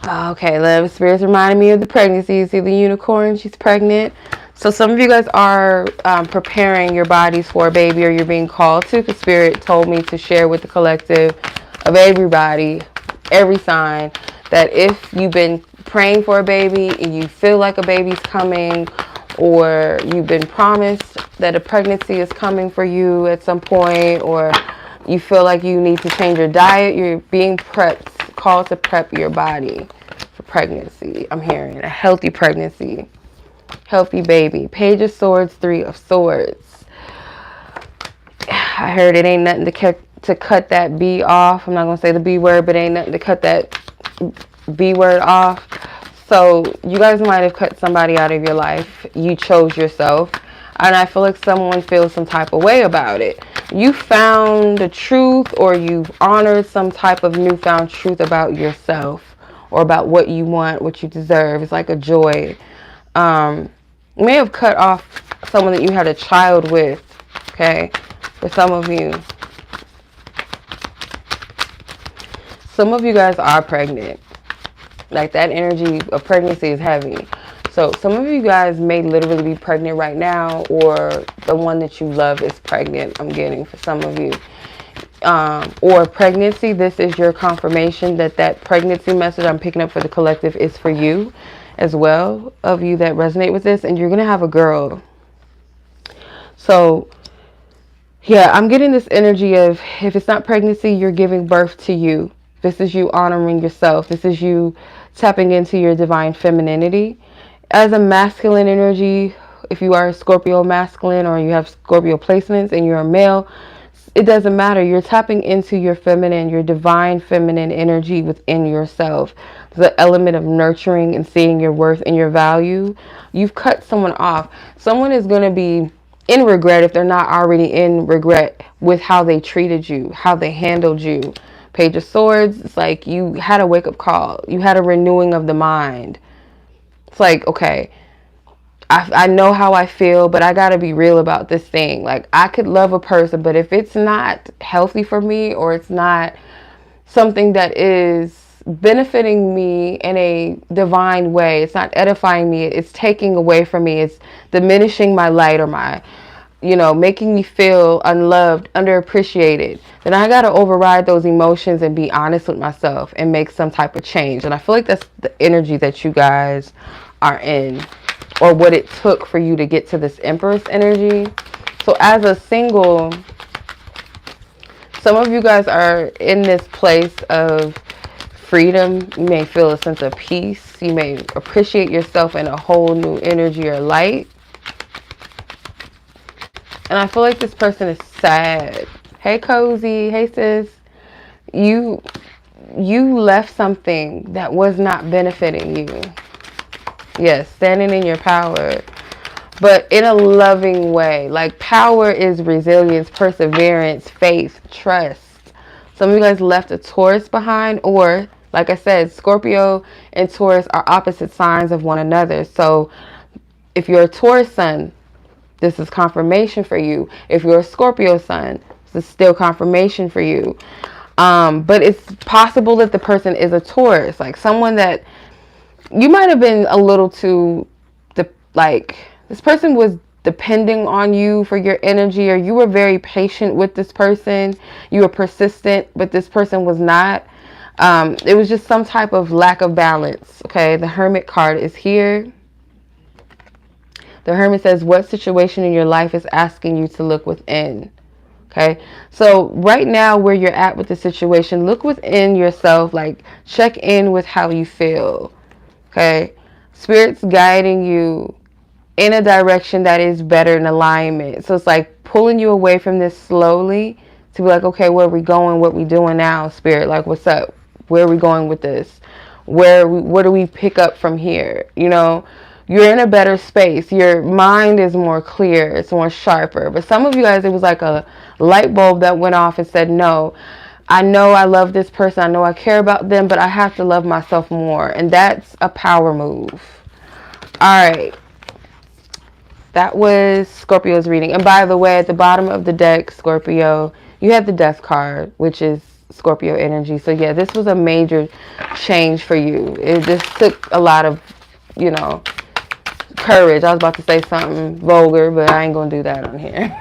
Okay, love spirits reminding me of the pregnancy. You see the unicorn, she's pregnant. So some of you guys are preparing your bodies for a baby, or you're being called to, because Spirit told me to share with the collective of everybody, every sign, that if you've been praying for a baby and you feel like a baby's coming, or you've been promised that a pregnancy is coming for you at some point, or you feel like you need to change your diet, you're being prepped, called to prep your body for pregnancy. I'm hearing a healthy pregnancy, healthy baby. Page of Swords, 3 of Swords. I heard it ain't nothing to cut that B off. I'm not going to say the B word, but ain't nothing to cut that B word off. So you guys might have cut somebody out of your life. You chose yourself. And I feel like someone feels some type of way about it. You found the truth, or you've honored some type of newfound truth about yourself, or about what you want, what you deserve. It's like a joy. You may have cut off someone that you had a child with, okay? For some of you. Some of you guys are pregnant. Like, that energy of pregnancy is heavy. So some of you guys may literally be pregnant right now, or the one that you love is pregnant. I'm getting for some of you. Or pregnancy. This is your confirmation that that pregnancy message I'm picking up for the collective is for you as well, of you that resonate with this. And you're going to have a girl. So yeah, I'm getting this energy of, if it's not pregnancy, you're giving birth to you. This is you honoring yourself. This is you tapping into your divine femininity. As a masculine energy, if you are a Scorpio masculine or you have Scorpio placements and you're a male, it doesn't matter. You're tapping into your feminine, your divine feminine energy within yourself. The element of nurturing and seeing your worth and your value. You've cut someone off. Someone is going to be in regret if they're not already in regret with how they treated you, how they handled you. Page of Swords, it's like you had a wake-up call. You had a renewing of the mind. It's like, okay, I know how I feel, but I got to be real about this thing. Like, I could love a person, but if it's not healthy for me, or it's not something that is benefiting me in a divine way, it's not edifying me, it's taking away from me, it's diminishing my light, or my, you know, making me feel unloved, underappreciated, then I got to override those emotions and be honest with myself and make some type of change. And I feel like that's the energy that you guys are in, or what it took for you to get to this Empress energy. So as a single, some of you guys are in this place of freedom. You may feel a sense of peace. You may appreciate yourself in a whole new energy or light. And I feel like this person is sad. Hey, Cozy. Hey, sis. You left something that was not benefiting you. Yes, standing in your power, but in a loving way. Like, power is resilience, perseverance, faith, trust. Some of you guys left a Taurus behind, or like I said, Scorpio and Taurus are opposite signs of one another. So if you're a Taurus sun, this is confirmation for you. If you're a Scorpio sun, this is still confirmation for you. But it's possible that the person is a Taurus, like someone that you might have been a little too, this person was depending on you for your energy, or you were very patient with this person. You were persistent, but this person was not. It was just some type of lack of balance. Okay, the Hermit card is here. The Hermit says, what situation in your life is asking you to look within? Okay, so right now where you're at with the situation, look within yourself, like check in with how you feel. Okay, Spirit's guiding you in a direction that is better in alignment. So it's like pulling you away from this slowly to be like, okay, where are we going? What we doing now, Spirit? Like, what's up? Where are we going with this? What do we pick up from here? You know, you're in a better space. Your mind is more clear. It's more sharper. But some of you guys, it was like a light bulb that went off and said, no, I know I love this person. I know I care about them, but I have to love myself more. And that's a power move. All right. That was Scorpio's reading. And by the way, at the bottom of the deck, Scorpio, you have the Death card, which is Scorpio energy. So yeah, this was a major change for you. It just took a lot of, you know, courage. I was about to say something vulgar, but I ain't going to do that on here.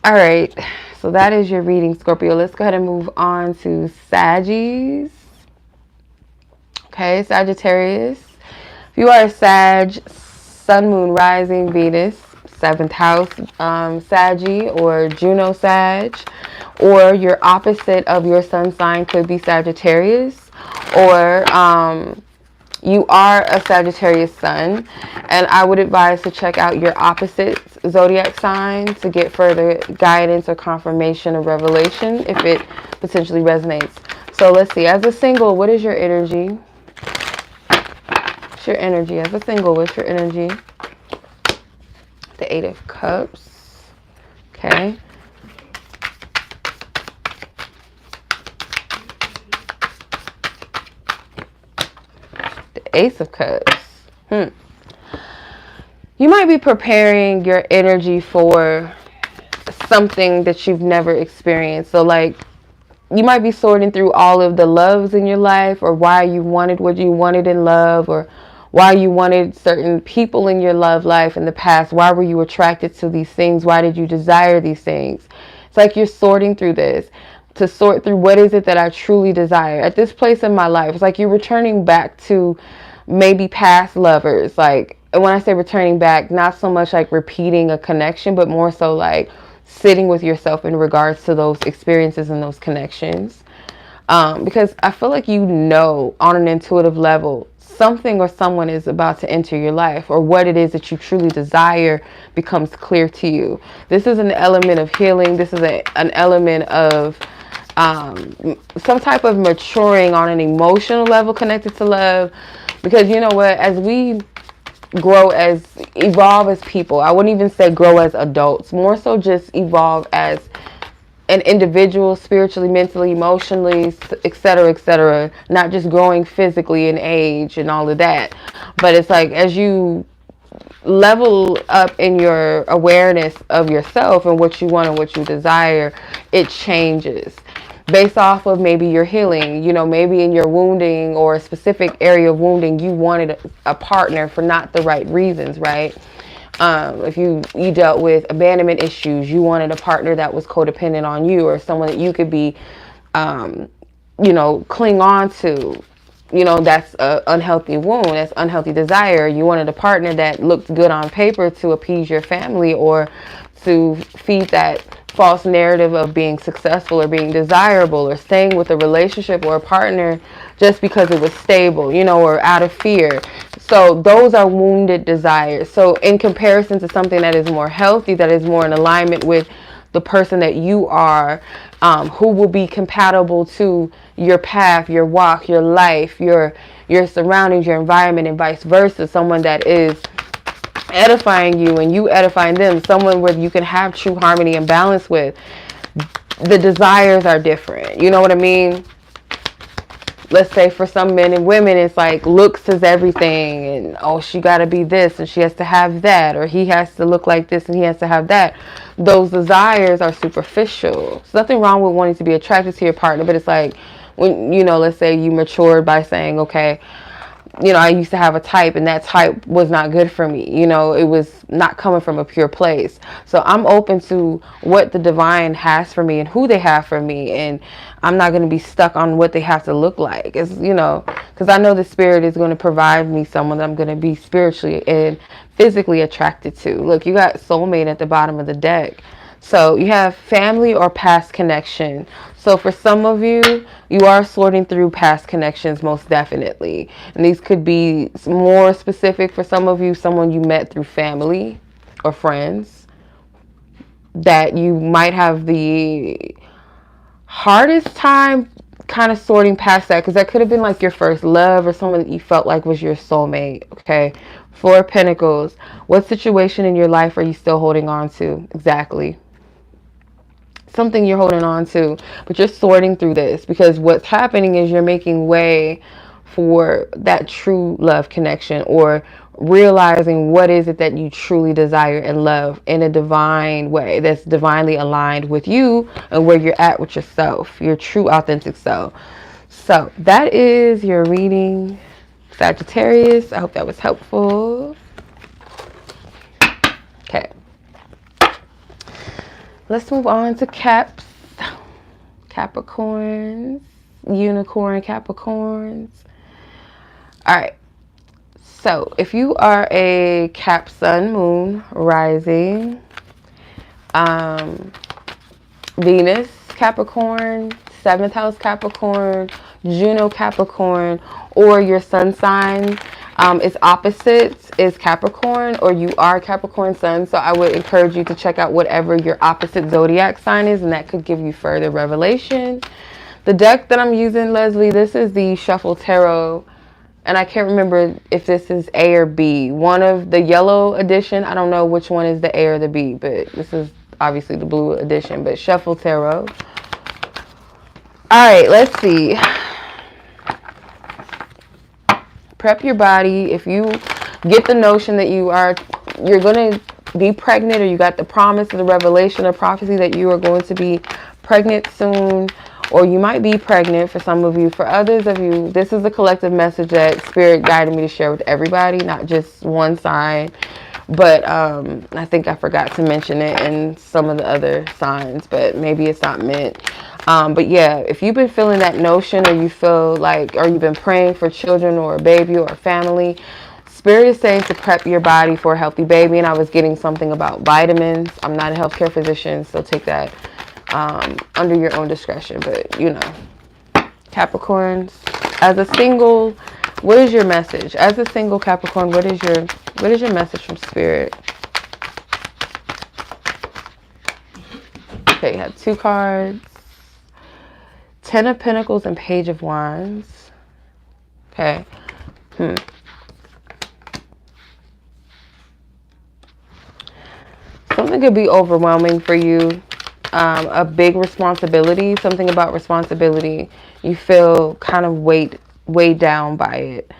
All right. So that is your reading, Scorpio. Let's go ahead and move on to Saggies. Okay, Sagittarius. If you are a Sag, Sun, Moon, Rising, Venus, 7th house, Saggy or Juno Sag, or your opposite of your sun sign could be Sagittarius, or you are a Sagittarius sun, and I would advise to check out your opposite zodiac sign to get further guidance or confirmation or revelation if it potentially resonates. So let's see, as a single, what is your energy? What's your energy? As a single, what's your energy? The 8 of Cups. Okay. The Ace of Cups. You might be preparing your energy for something that you've never experienced. So like, you might be sorting through all of the loves in your life, or why you wanted what you wanted in love, or why you wanted certain people in your love life in the past. Why were you attracted to these things? Why did you desire these things? It's like you're sorting through this to sort through what is it that I truly desire at this place in my life. It's like you're returning back to maybe past lovers. Like, and when I say returning back, not so much like repeating a connection, but more so like sitting with yourself in regards to those experiences and those connections. Because I feel like, you know, on an intuitive level, something or someone is about to enter your life, or what it is that you truly desire becomes clear to you. This is an element of healing. This is an element of some type of maturing on an emotional level connected to love. Because you know what, as we evolve as people, I wouldn't even say grow as adults, more so just evolve as an individual, spiritually, mentally, emotionally, etc., not just growing physically in age and all of that. But it's like, as you level up in your awareness of yourself and what you want and what you desire, it changes based off of maybe your healing. You know, maybe in your wounding or a specific area of wounding, you wanted a partner for not the right reasons, right? If you dealt with abandonment issues, you wanted a partner that was codependent on you, or someone that you could be, you know, cling on to. You know, that's an unhealthy wound. That's unhealthy desire. You wanted a partner that looked good on paper to appease your family, or to feed that false narrative of being successful or being desirable, or staying with a relationship or a partner just because it was stable, you know, or out of fear. So those are wounded desires. So in comparison to something that is more healthy, that is more in alignment with the person that you are, who will be compatible to your path, your walk, your life, your surroundings, your environment, and vice versa. Someone that is edifying you and you edifying them, someone where you can have true harmony and balance with. The desires are different. You know what I mean? Let's say for some men and women, it's like looks is everything, and oh, she got to be this and she has to have that, or he has to look like this and he has to have that. Those desires are superficial. There's nothing wrong with wanting to be attracted to your partner, but it's like, when, you know, let's say you matured by saying, okay, you know, I used to have a type and that type was not good for me. You know, it was not coming from a pure place. So I'm open to what the divine has for me and who they have for me. And I'm not going to be stuck on what they have to look like. It's, you know, because I know the spirit is going to provide me someone that I'm going to be spiritually and physically attracted to. Look, you got soulmate at the bottom of the deck. So you have family or past connection. So for some of you, you are sorting through past connections, most definitely. And these could be more specific for some of you, someone you met through family or friends, that you might have the hardest time kind of sorting past that, because that could have been like your first love or someone that you felt like was your soulmate. Okay. 4 of Pentacles. What situation in your life are you still holding on to? Exactly. Something you're holding on to, but you're sorting through this, because what's happening is you're making way for that true love connection, or realizing what is it that you truly desire and love in a divine way that's divinely aligned with you and where you're at with yourself, your true authentic self. So that is your reading, Sagittarius. I hope that was helpful. Okay. Let's move on to Caps, Capricorns, Unicorn Capricorns. All right. So if you are a Cap Sun, Moon, Rising, Venus Capricorn, 7th house Capricorn, Juno Capricorn, or your sun sign is opposites, is Capricorn, or you are Capricorn sun. So I would encourage you to check out whatever your opposite zodiac sign is, and that could give you further revelation. The deck that I'm using, Leslie, this is the Shuffle Tarot, and I can't remember if this is A or B. One of the yellow edition, I don't know which one is the A or the B, but this is obviously the blue edition, but Shuffle Tarot. All right, let's see. Prep your body. If you get the notion that you're going to be pregnant, or you got the promise of the revelation or prophecy that you are going to be pregnant soon, or you might be pregnant for some of you. For others of you, this is a collective message that Spirit guided me to share with everybody, not just one sign. But I think I forgot to mention it in some of the other signs, but maybe it's not meant. But yeah, if you've been feeling that notion, or you feel like, or you've been praying for children or a baby or a family, Spirit is saying to prep your body for a healthy baby. And I was getting something about vitamins. I'm not a healthcare physician, so take that under your own discretion. But you know, Capricorns, as a single, what is your message? As a single Capricorn, what is your message from Spirit? Okay, you have 2 cards. 10 of Pentacles and Page of Wands. Okay. Something could be overwhelming for you. A big responsibility. Something about responsibility. You feel kind of weighed down by it.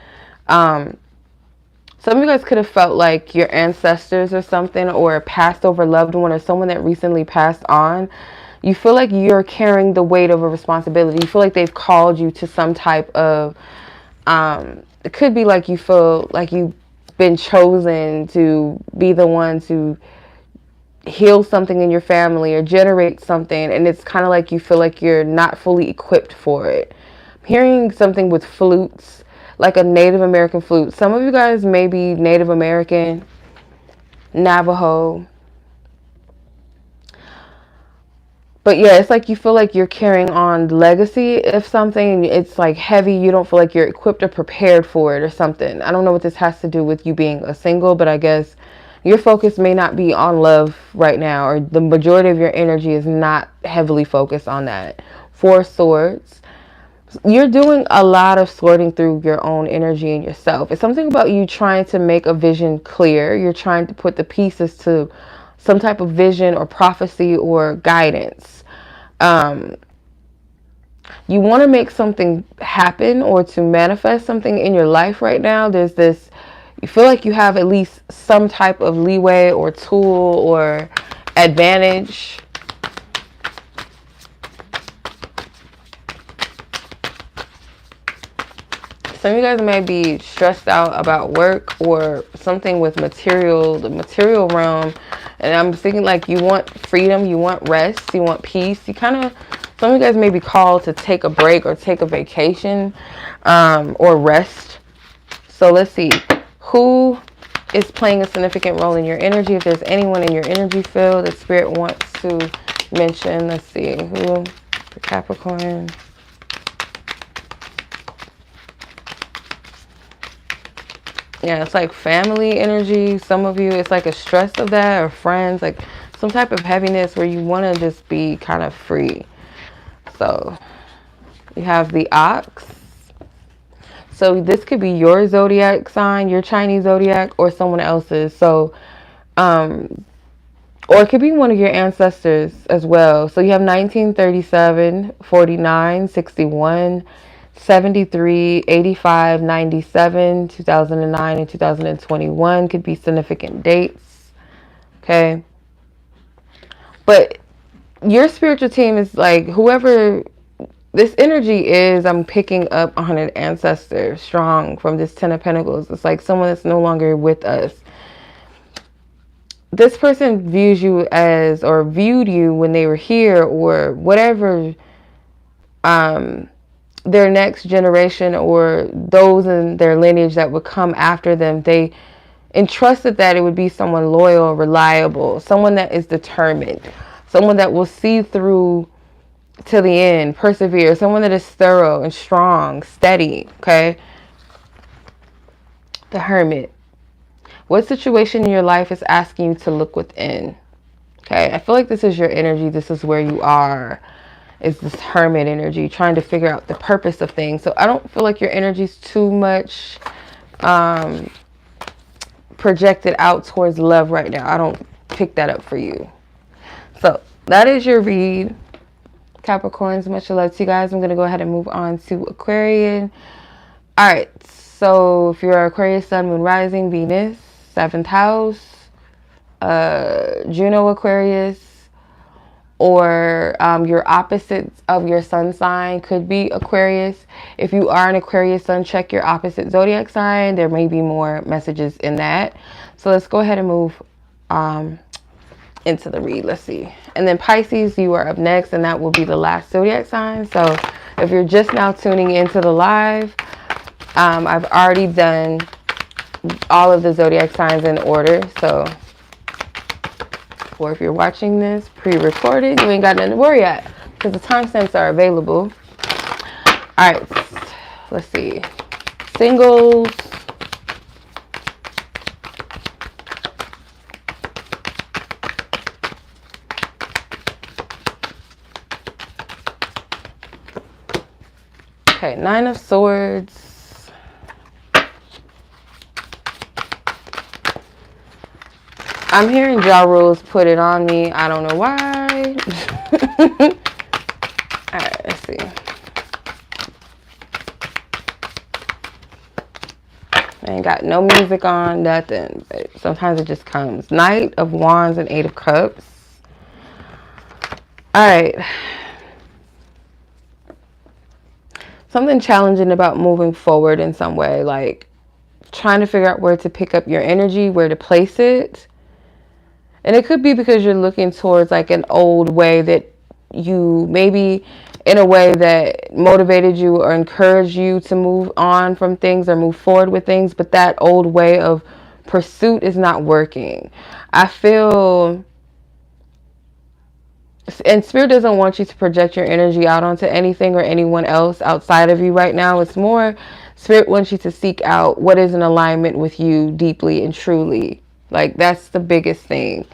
Some of you guys could have felt like your ancestors or something, or a passed over loved one, or someone that recently passed on. You feel like you're carrying the weight of a responsibility. You feel like they've called you to some type of, it could be like you feel like you've been chosen to be the one to heal something in your family or generate something, and it's kind of like you feel like you're not fully equipped for it. I'm hearing something with flutes, like a Native American flute. Some of you guys may be Native American, Navajo. But yeah, it's like you feel like you're carrying on legacy of something. It's like heavy. You don't feel like you're equipped or prepared for it or something. I don't know what this has to do with you being a single, but I guess your focus may not be on love right now, or the majority of your energy is not heavily focused on that. 4 Swords. You're doing a lot of sorting through your own energy and yourself. It's something about you trying to make a vision clear. You're trying to put the pieces to some type of vision or prophecy or guidance. You want to make something happen or to manifest something in your life right now. There's this, you feel like you have at least some type of leeway or tool or advantage. Some of you guys may be stressed out about work or something with the material realm. And I'm thinking like you want freedom, you want rest, you want peace. Some of you guys may be called to take a break or take a vacation or rest. So let's see. Who is playing a significant role in your energy? If there's anyone in your energy field that Spirit wants to mention. Let's see. Who? For Capricorn. Yeah, it's like family energy. Some of you, it's like a stress of that, or friends, like some type of heaviness where you want to just be kind of free. So you have the Ox. So this could be your zodiac sign, your Chinese zodiac, or someone else's. So, or it could be one of your ancestors as well. So you have 1937, 49, 61, 73, 85, 97, 2009, and 2021 could be significant dates. Okay. But your spiritual team is like whoever this energy is. I'm picking up on an ancestor strong from this 10 of Pentacles. It's like someone that's no longer with us. This person views you as, or viewed you when they were here, or whatever, their next generation or those in their lineage that would come after them, they entrusted that it would be someone loyal, reliable, someone that is determined, someone that will see through to the end, persevere, someone that is thorough and strong, steady. Okay. The Hermit. What situation in your life is asking you to look within? Okay. I feel like this is your energy. This is where you are. Is this Hermit energy, trying to figure out the purpose of things. So I don't feel like your energy is too much projected out towards love right now. I don't pick that up for you. So that is your read, Capricorns. Much love to you guys. I'm going to go ahead and move on to Aquarian. All right. So if you're Aquarius, Sun, Moon, Rising, Venus, 7th house, Juno Aquarius, or your opposites of your sun sign could be Aquarius. If you are an Aquarius sun, check your opposite zodiac sign. There may be more messages in that. So let's go ahead and move into the read. Let's see. And then Pisces, you are up next, and that will be the last zodiac sign. So if you're just now tuning into the live, I've already done all of the zodiac signs in order. So, or if you're watching this pre-recorded, you ain't got nothing to worry at because the timestamps are available. All right, let's see. Singles. Okay, Nine of Swords. I'm hearing Ja Rule's Put It On Me. I don't know why. Alright, let's see. I ain't got no music on, nothing. But sometimes it just comes. Knight of Wands and Eight of Cups. Alright. Something challenging about moving forward in some way, like trying to figure out where to pick up your energy, where to place it. And it could be because you're looking towards like an old way that you maybe in a way that motivated you or encouraged you to move on from things or move forward with things. But that old way of pursuit is not working. I feel... And Spirit doesn't want you to project your energy out onto anything or anyone else outside of you right now. It's more Spirit wants you to seek out what is in alignment with you deeply and truly. Like, that's the biggest thing.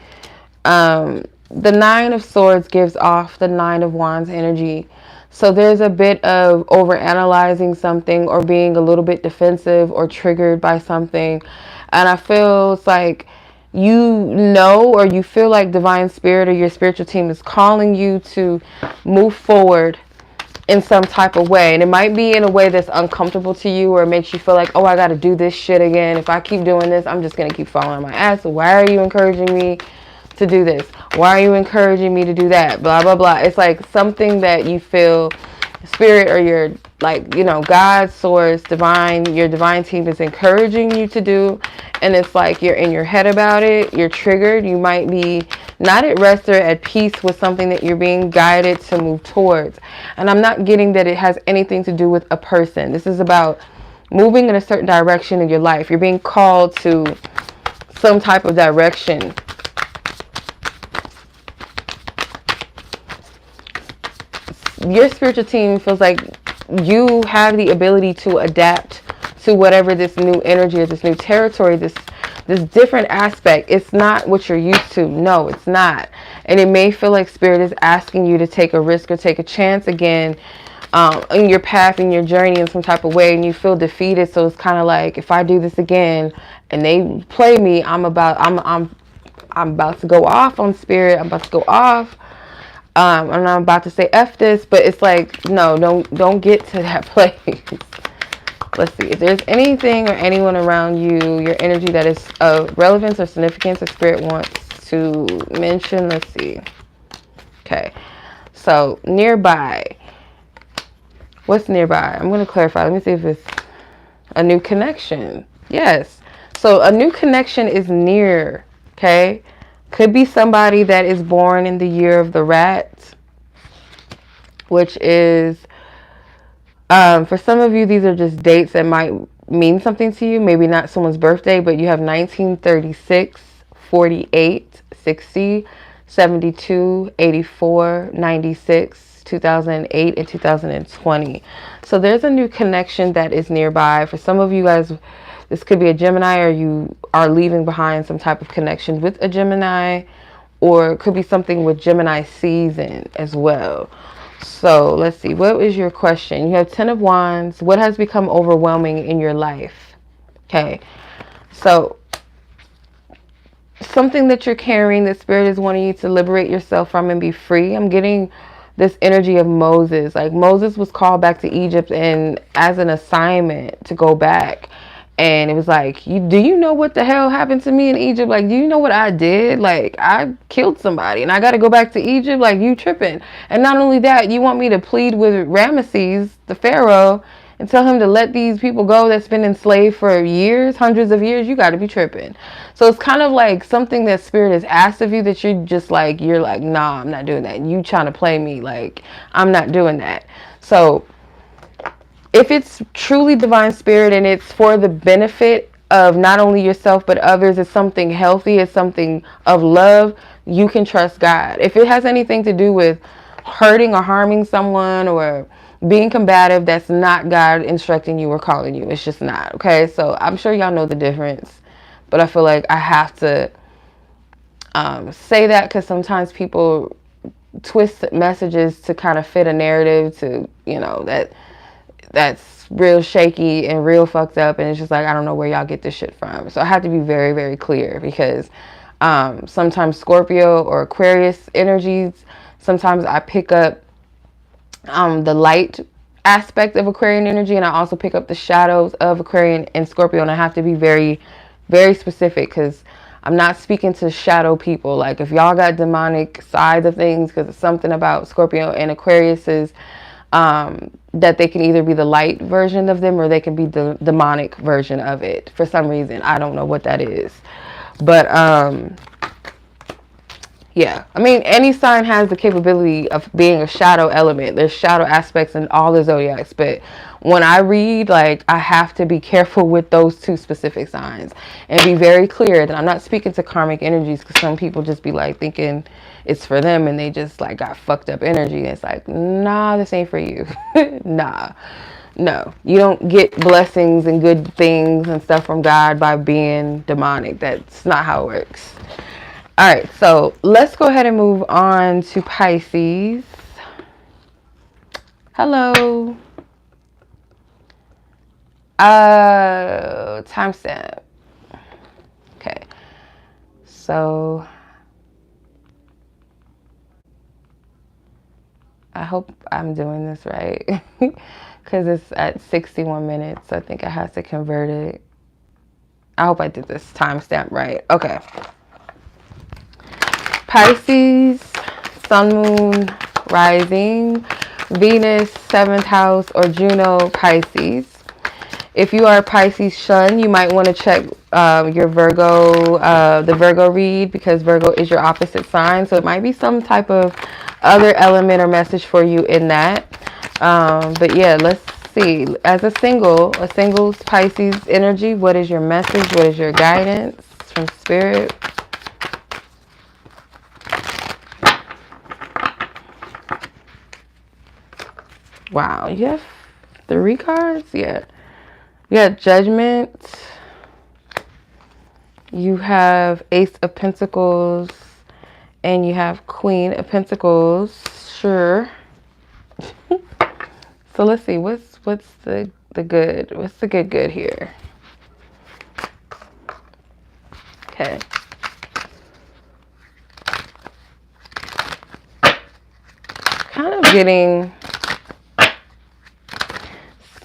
The Nine of Swords gives off the Nine of Wands energy. So there's a bit of overanalyzing something or being a little bit defensive or triggered by something. And I feel it's like you know, or you feel like divine spirit or your spiritual team is calling you to move forward in some type of way. And it might be in a way that's uncomfortable to you or makes you feel like, oh, I got to do this shit again. If I keep doing this, I'm just going to keep falling on my ass. So why are you encouraging me to do this? Why are you encouraging me to do that? Blah, blah, blah. It's like something that you feel spirit or your, like, you know, God, source, divine, your divine team is encouraging you to do. And it's like you're in your head about it. You're triggered. You might be not at rest or at peace with something that you're being guided to move towards. And I'm not getting that it has anything to do with a person. This is about moving in a certain direction in your life. You're being called to some type of direction. Your spiritual team feels like you have the ability to adapt to whatever this new energy or this new territory, this different aspect. It's not what you're used to. No, it's not. And it may feel like Spirit is asking you to take a risk or take a chance again in your path, in your journey in some type of way, and you feel defeated. So it's kind of like, if I do this again and they play me, I'm about to go off on Spirit. I'm about to go off. And I'm about to say F this, but it's like, no, don't get to that place. Let's see if there's anything or anyone around you, your energy that is of relevance or significance that Spirit wants to mention. Let's see. Okay, so nearby. What's nearby? I'm going to clarify. Let me see if it's a new connection. Yes. So a new connection is near. Okay. Could be somebody that is born in the year of the rat, which is, for some of you, these are just dates that might mean something to you. Maybe not someone's birthday, but you have 1936, 48, 60, 72, 84, 96, 2008, and 2020. So there's a new connection that is nearby. For some of you guys, this could be a Gemini, or you are leaving behind some type of connection with a Gemini, or it could be something with Gemini season as well. So let's see. What is your question? You have 10 of Wands. What has become overwhelming in your life? Okay. So something that you're carrying that Spirit is wanting you to liberate yourself from and be free. I'm getting this energy of Moses. Like Moses was called back to Egypt and as an assignment to go back. And it was like, do you know what the hell happened to me in Egypt? Like, do you know what I did? Like, I killed somebody and I got to go back to Egypt? Like, you tripping. And not only that, you want me to plead with Ramesses, the pharaoh, and tell him to let these people go that's been enslaved for years, hundreds of years? You got to be tripping. So it's kind of like something that spirit has asked of you that you're like, nah, I'm not doing that. You trying to play me. Like, I'm not doing that. So if it's truly divine spirit and it's for the benefit of not only yourself but others, it's something healthy, it's something of love, you can trust God. If it has anything to do with hurting or harming someone or being combative, that's not God instructing you or calling you. It's just not. Okay, so I'm sure y'all know the difference, but I feel like I have to say that because sometimes people twist messages to kind of fit a narrative to, you know, that's real shaky and real fucked up, and it's just like, I don't know where y'all get this shit from. So I have to be very, very clear, because sometimes Scorpio or Aquarius energies, sometimes I pick up the light aspect of Aquarian energy, and I also pick up the shadows of Aquarian and Scorpio, and I have to be very, very specific, because I'm not speaking to shadow people. Like, if y'all got demonic sides of things, because it's something about Scorpio and Aquarius's that they can either be the light version of them or they can be the demonic version of it for some reason. I don't know what that is, but yeah, I mean, any sign has the capability of being a shadow element. There's shadow aspects in all the zodiacs, but when I read, like, I have to be careful with those two specific signs and be very clear that I'm not speaking to karmic energies, because some people just be like thinking it's for them and they just like got fucked up energy. It's like, nah, this ain't for you. Nah, no, you don't get blessings and good things and stuff from God by being demonic. That's not how it works. All right, so let's go ahead and move on to Pisces. Hello. Timestamp. Okay, so I hope I'm doing this right, because it's at 61 minutes. I think I have to convert it. I hope I did this timestamp right. Okay. Pisces, Sun, Moon, Rising, Venus, 7th house, or Juno, Pisces. If you are a Pisces Sun, you might want to check your Virgo, the Virgo read, because Virgo is your opposite sign. So it might be some type of other element or message for you in that. But yeah, let's see. As a singles Pisces energy, what is your message? What is your guidance from Spirit? Wow, you have 3 cards? Yeah. You have Judgment. You have Ace of Pentacles. And you have Queen of Pentacles. Sure. So let's see. What's the good? What's the good here? Okay. Kind of getting...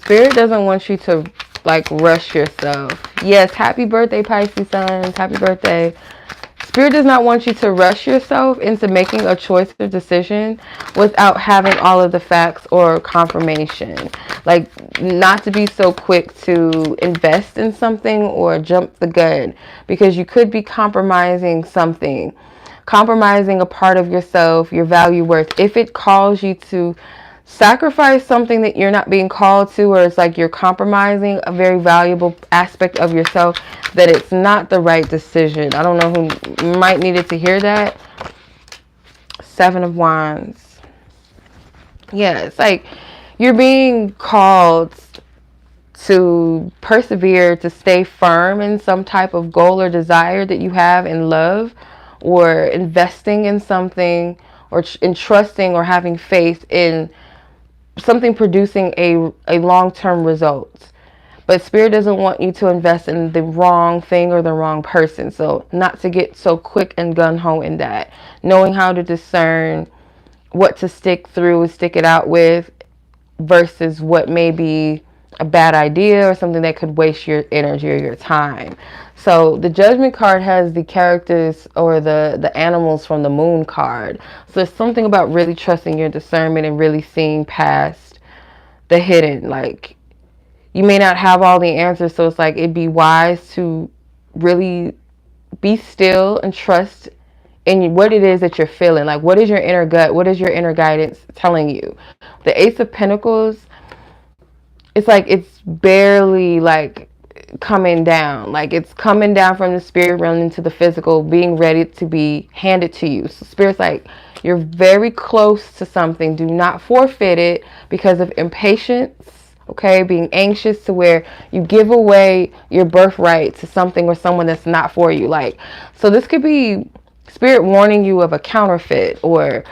Spirit doesn't want you to, like, rush yourself. Yes, happy birthday, Pisces Suns. Happy birthday. Spirit does not want you to rush yourself into making a choice or decision without having all of the facts or confirmation. Like, not to be so quick to invest in something or jump the gun, because you could be compromising something. Compromising a part of yourself, your value, worth. If it calls you to sacrifice something that you're not being called to, or it's like you're compromising a very valuable aspect of yourself, that it's not the right decision. I don't know who might needed to hear that. 7 of Wands. Yeah, it's like you're being called to persevere, to stay firm in some type of goal or desire that you have in love, or investing in something, or entrusting or having faith in something producing a long-term result. But Spirit doesn't want you to invest in the wrong thing or the wrong person. So not to get so quick and gun-ho in that. Knowing how to discern what to stick through, stick it out with, versus what may be a bad idea or something that could waste your energy or your time. So the Judgment card has the characters or the animals from the Moon card. So there's something about really trusting your discernment and really seeing past the hidden. Like, you may not have all the answers, so it's like it'd be wise to really be still and trust in what it is that you're feeling. Like, what is your inner gut? What is your inner guidance telling you? The Ace of Pentacles, it's like it's barely like coming down. Like, it's coming down from the spirit realm into the physical, being ready to be handed to you. So spirit's like, you're very close to something. Do not forfeit it because of impatience. Okay, being anxious to where you give away your birthright to something or someone that's not for you. Like, so this could be spirit warning you of a counterfeit, or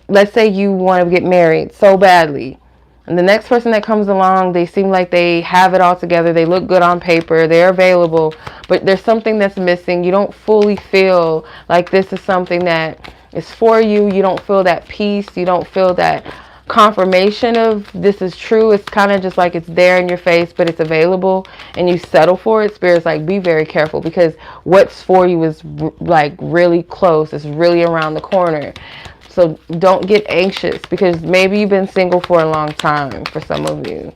let's say you want to get married so badly, and the next person that comes along, they seem like they have it all together, they look good on paper, they're available, but there's something that's missing. You don't fully feel like this is something that is for you. You don't feel that peace. You don't feel that confirmation of this is true. It's kind of just like it's there in your face, but it's available, and you settle for it. Spirit's like, be very careful, because what's for you is like really close. It's really around the corner. So don't get anxious, because maybe you've been single for a long time for some of you.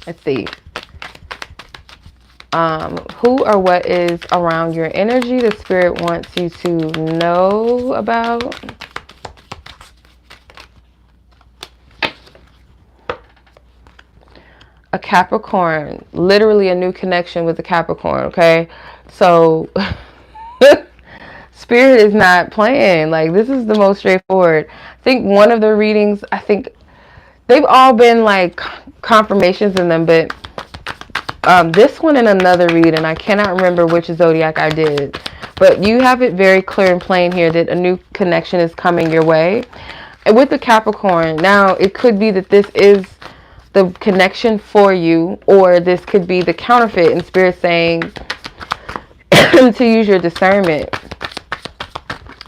Let's see. Who or what is around your energy the spirit wants you to know about? A Capricorn, literally a new connection with a Capricorn. Okay, so spirit is not playing. Like, this is the most straightforward. I think one of the readings, I think they've all been like confirmations in them, but this one and another read, and I cannot remember which zodiac I did, but you have it very clear and plain here that a new connection is coming your way. And with the Capricorn, now it could be that this is the connection for you, or this could be the counterfeit, and spirit saying to use your discernment.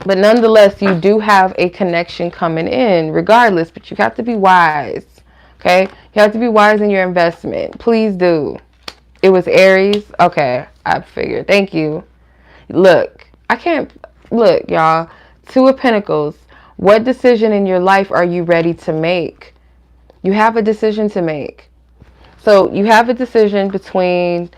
But nonetheless, you do have a connection coming in regardless, but you have to be wise. Okay, you have to be wise in your investment. Please do. It was Aries. Okay, I figured. Thank you. Look, I can't look, y'all. Two of Pentacles. What decision in your life are you ready to make? You have a decision to make. So you have a decision between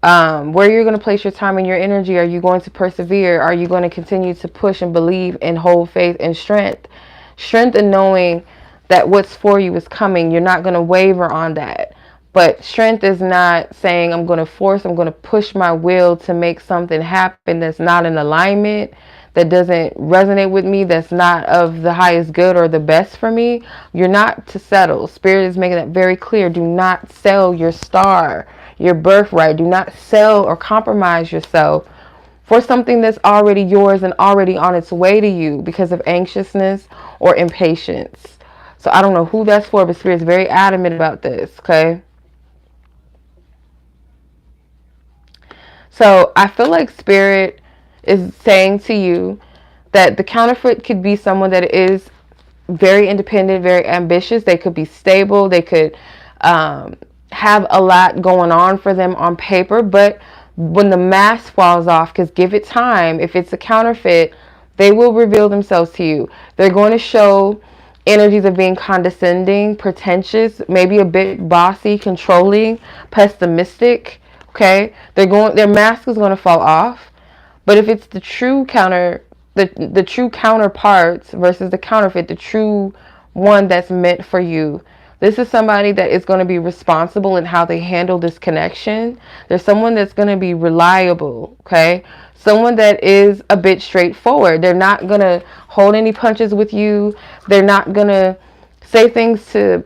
where you're going to place your time and your energy. Are you going to persevere? Are you going to continue to push and believe and hold faith and strength? Strength in knowing that what's for you is coming. You're not going to waver on that. But strength is not saying I'm going to push my will to make something happen that's not in alignment, that doesn't resonate with me, that's not of the highest good or the best for me. You're not to settle. Spirit is making that very clear. Do not sell your star, your birthright. Do not sell or compromise yourself for something that's already yours and already on its way to you because of anxiousness or impatience. So I don't know who that's for, but Spirit's very adamant about this, okay? So I feel like Spirit is saying to you that the counterfeit could be someone that is very independent, very ambitious. They could be stable. They could have a lot going on for them on paper. But when the mask falls off, because give it time, if it's a counterfeit, they will reveal themselves to you. They're going to show energies of being condescending, pretentious, maybe a bit bossy, controlling, pessimistic. Okay, their mask is going to fall off. But if it's the true the true counterparts versus the counterfeit, the true one that's meant for you, this is somebody that is going to be responsible in how they handle this connection. There's someone that's going to be reliable, okay? Someone that is a bit straightforward. They're not going to hold any punches with you. They're not going to say things to,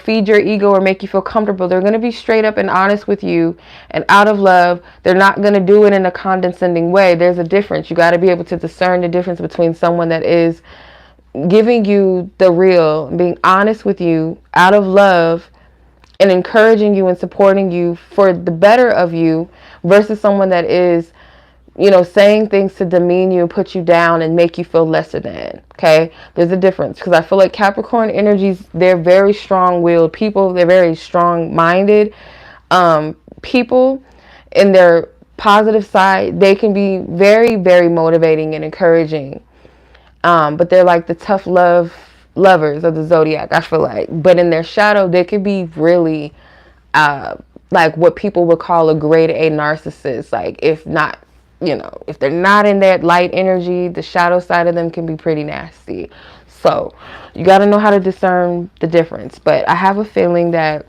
feed your ego or make you feel comfortable. They're going to be straight up and honest with you and out of love. They're not going to do it in a condescending way. There's a difference. You got to be able to discern the difference between someone that is giving you the real, being honest with you out of love and encouraging you and supporting you for the better of you, versus someone that is you know, saying things to demean you and put you down and make you feel lesser than. Okay, there's a difference, because I feel like Capricorn energies, they're very strong-willed people. They're very strong-minded people. In their positive side, they can be very, very motivating and encouraging. But they're like the tough lovers of the zodiac, I feel like. But in their shadow, they could be really like what people would call a grade A narcissist. Like, if not, you know, if they're not in that light energy, the shadow side of them can be pretty nasty. So you got to know how to discern the difference. But I have a feeling that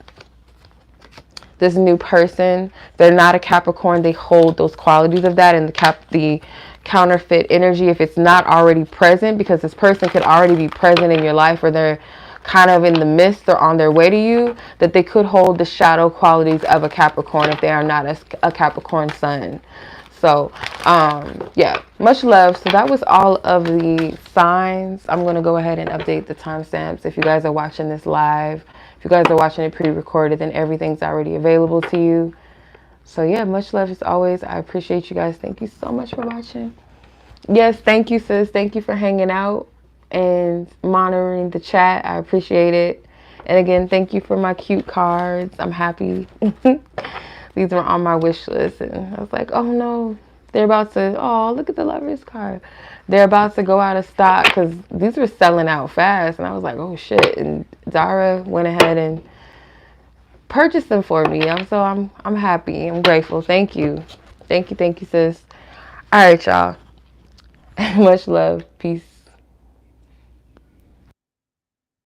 this new person, they're not a Capricorn, they hold those qualities of that, and the counterfeit energy, if it's not already present, because this person could already be present in your life, or they're kind of in the midst or on their way to you, that they could hold the shadow qualities of a Capricorn if they are not a Capricorn sun. So yeah, much love. So that was all of the signs. I'm going to go ahead and update the timestamps. If you guys are watching this live, if you guys are watching it pre-recorded, then everything's already available to you. So yeah, much love as always. I appreciate you guys. Thank you so much for watching. Yes, thank you, sis. Thank you for hanging out and monitoring the chat. I appreciate it. And again, thank you for my cute cards. I'm happy. These were on my wish list, and I was like, oh no, they're about to, oh, look at the Lovers card. They're about to go out of stock, because these were selling out fast. And I was like, oh shit. And Zara went ahead and purchased them for me. So I'm happy. I'm grateful. Thank you. Thank you, sis. All right, y'all. Much love. Peace.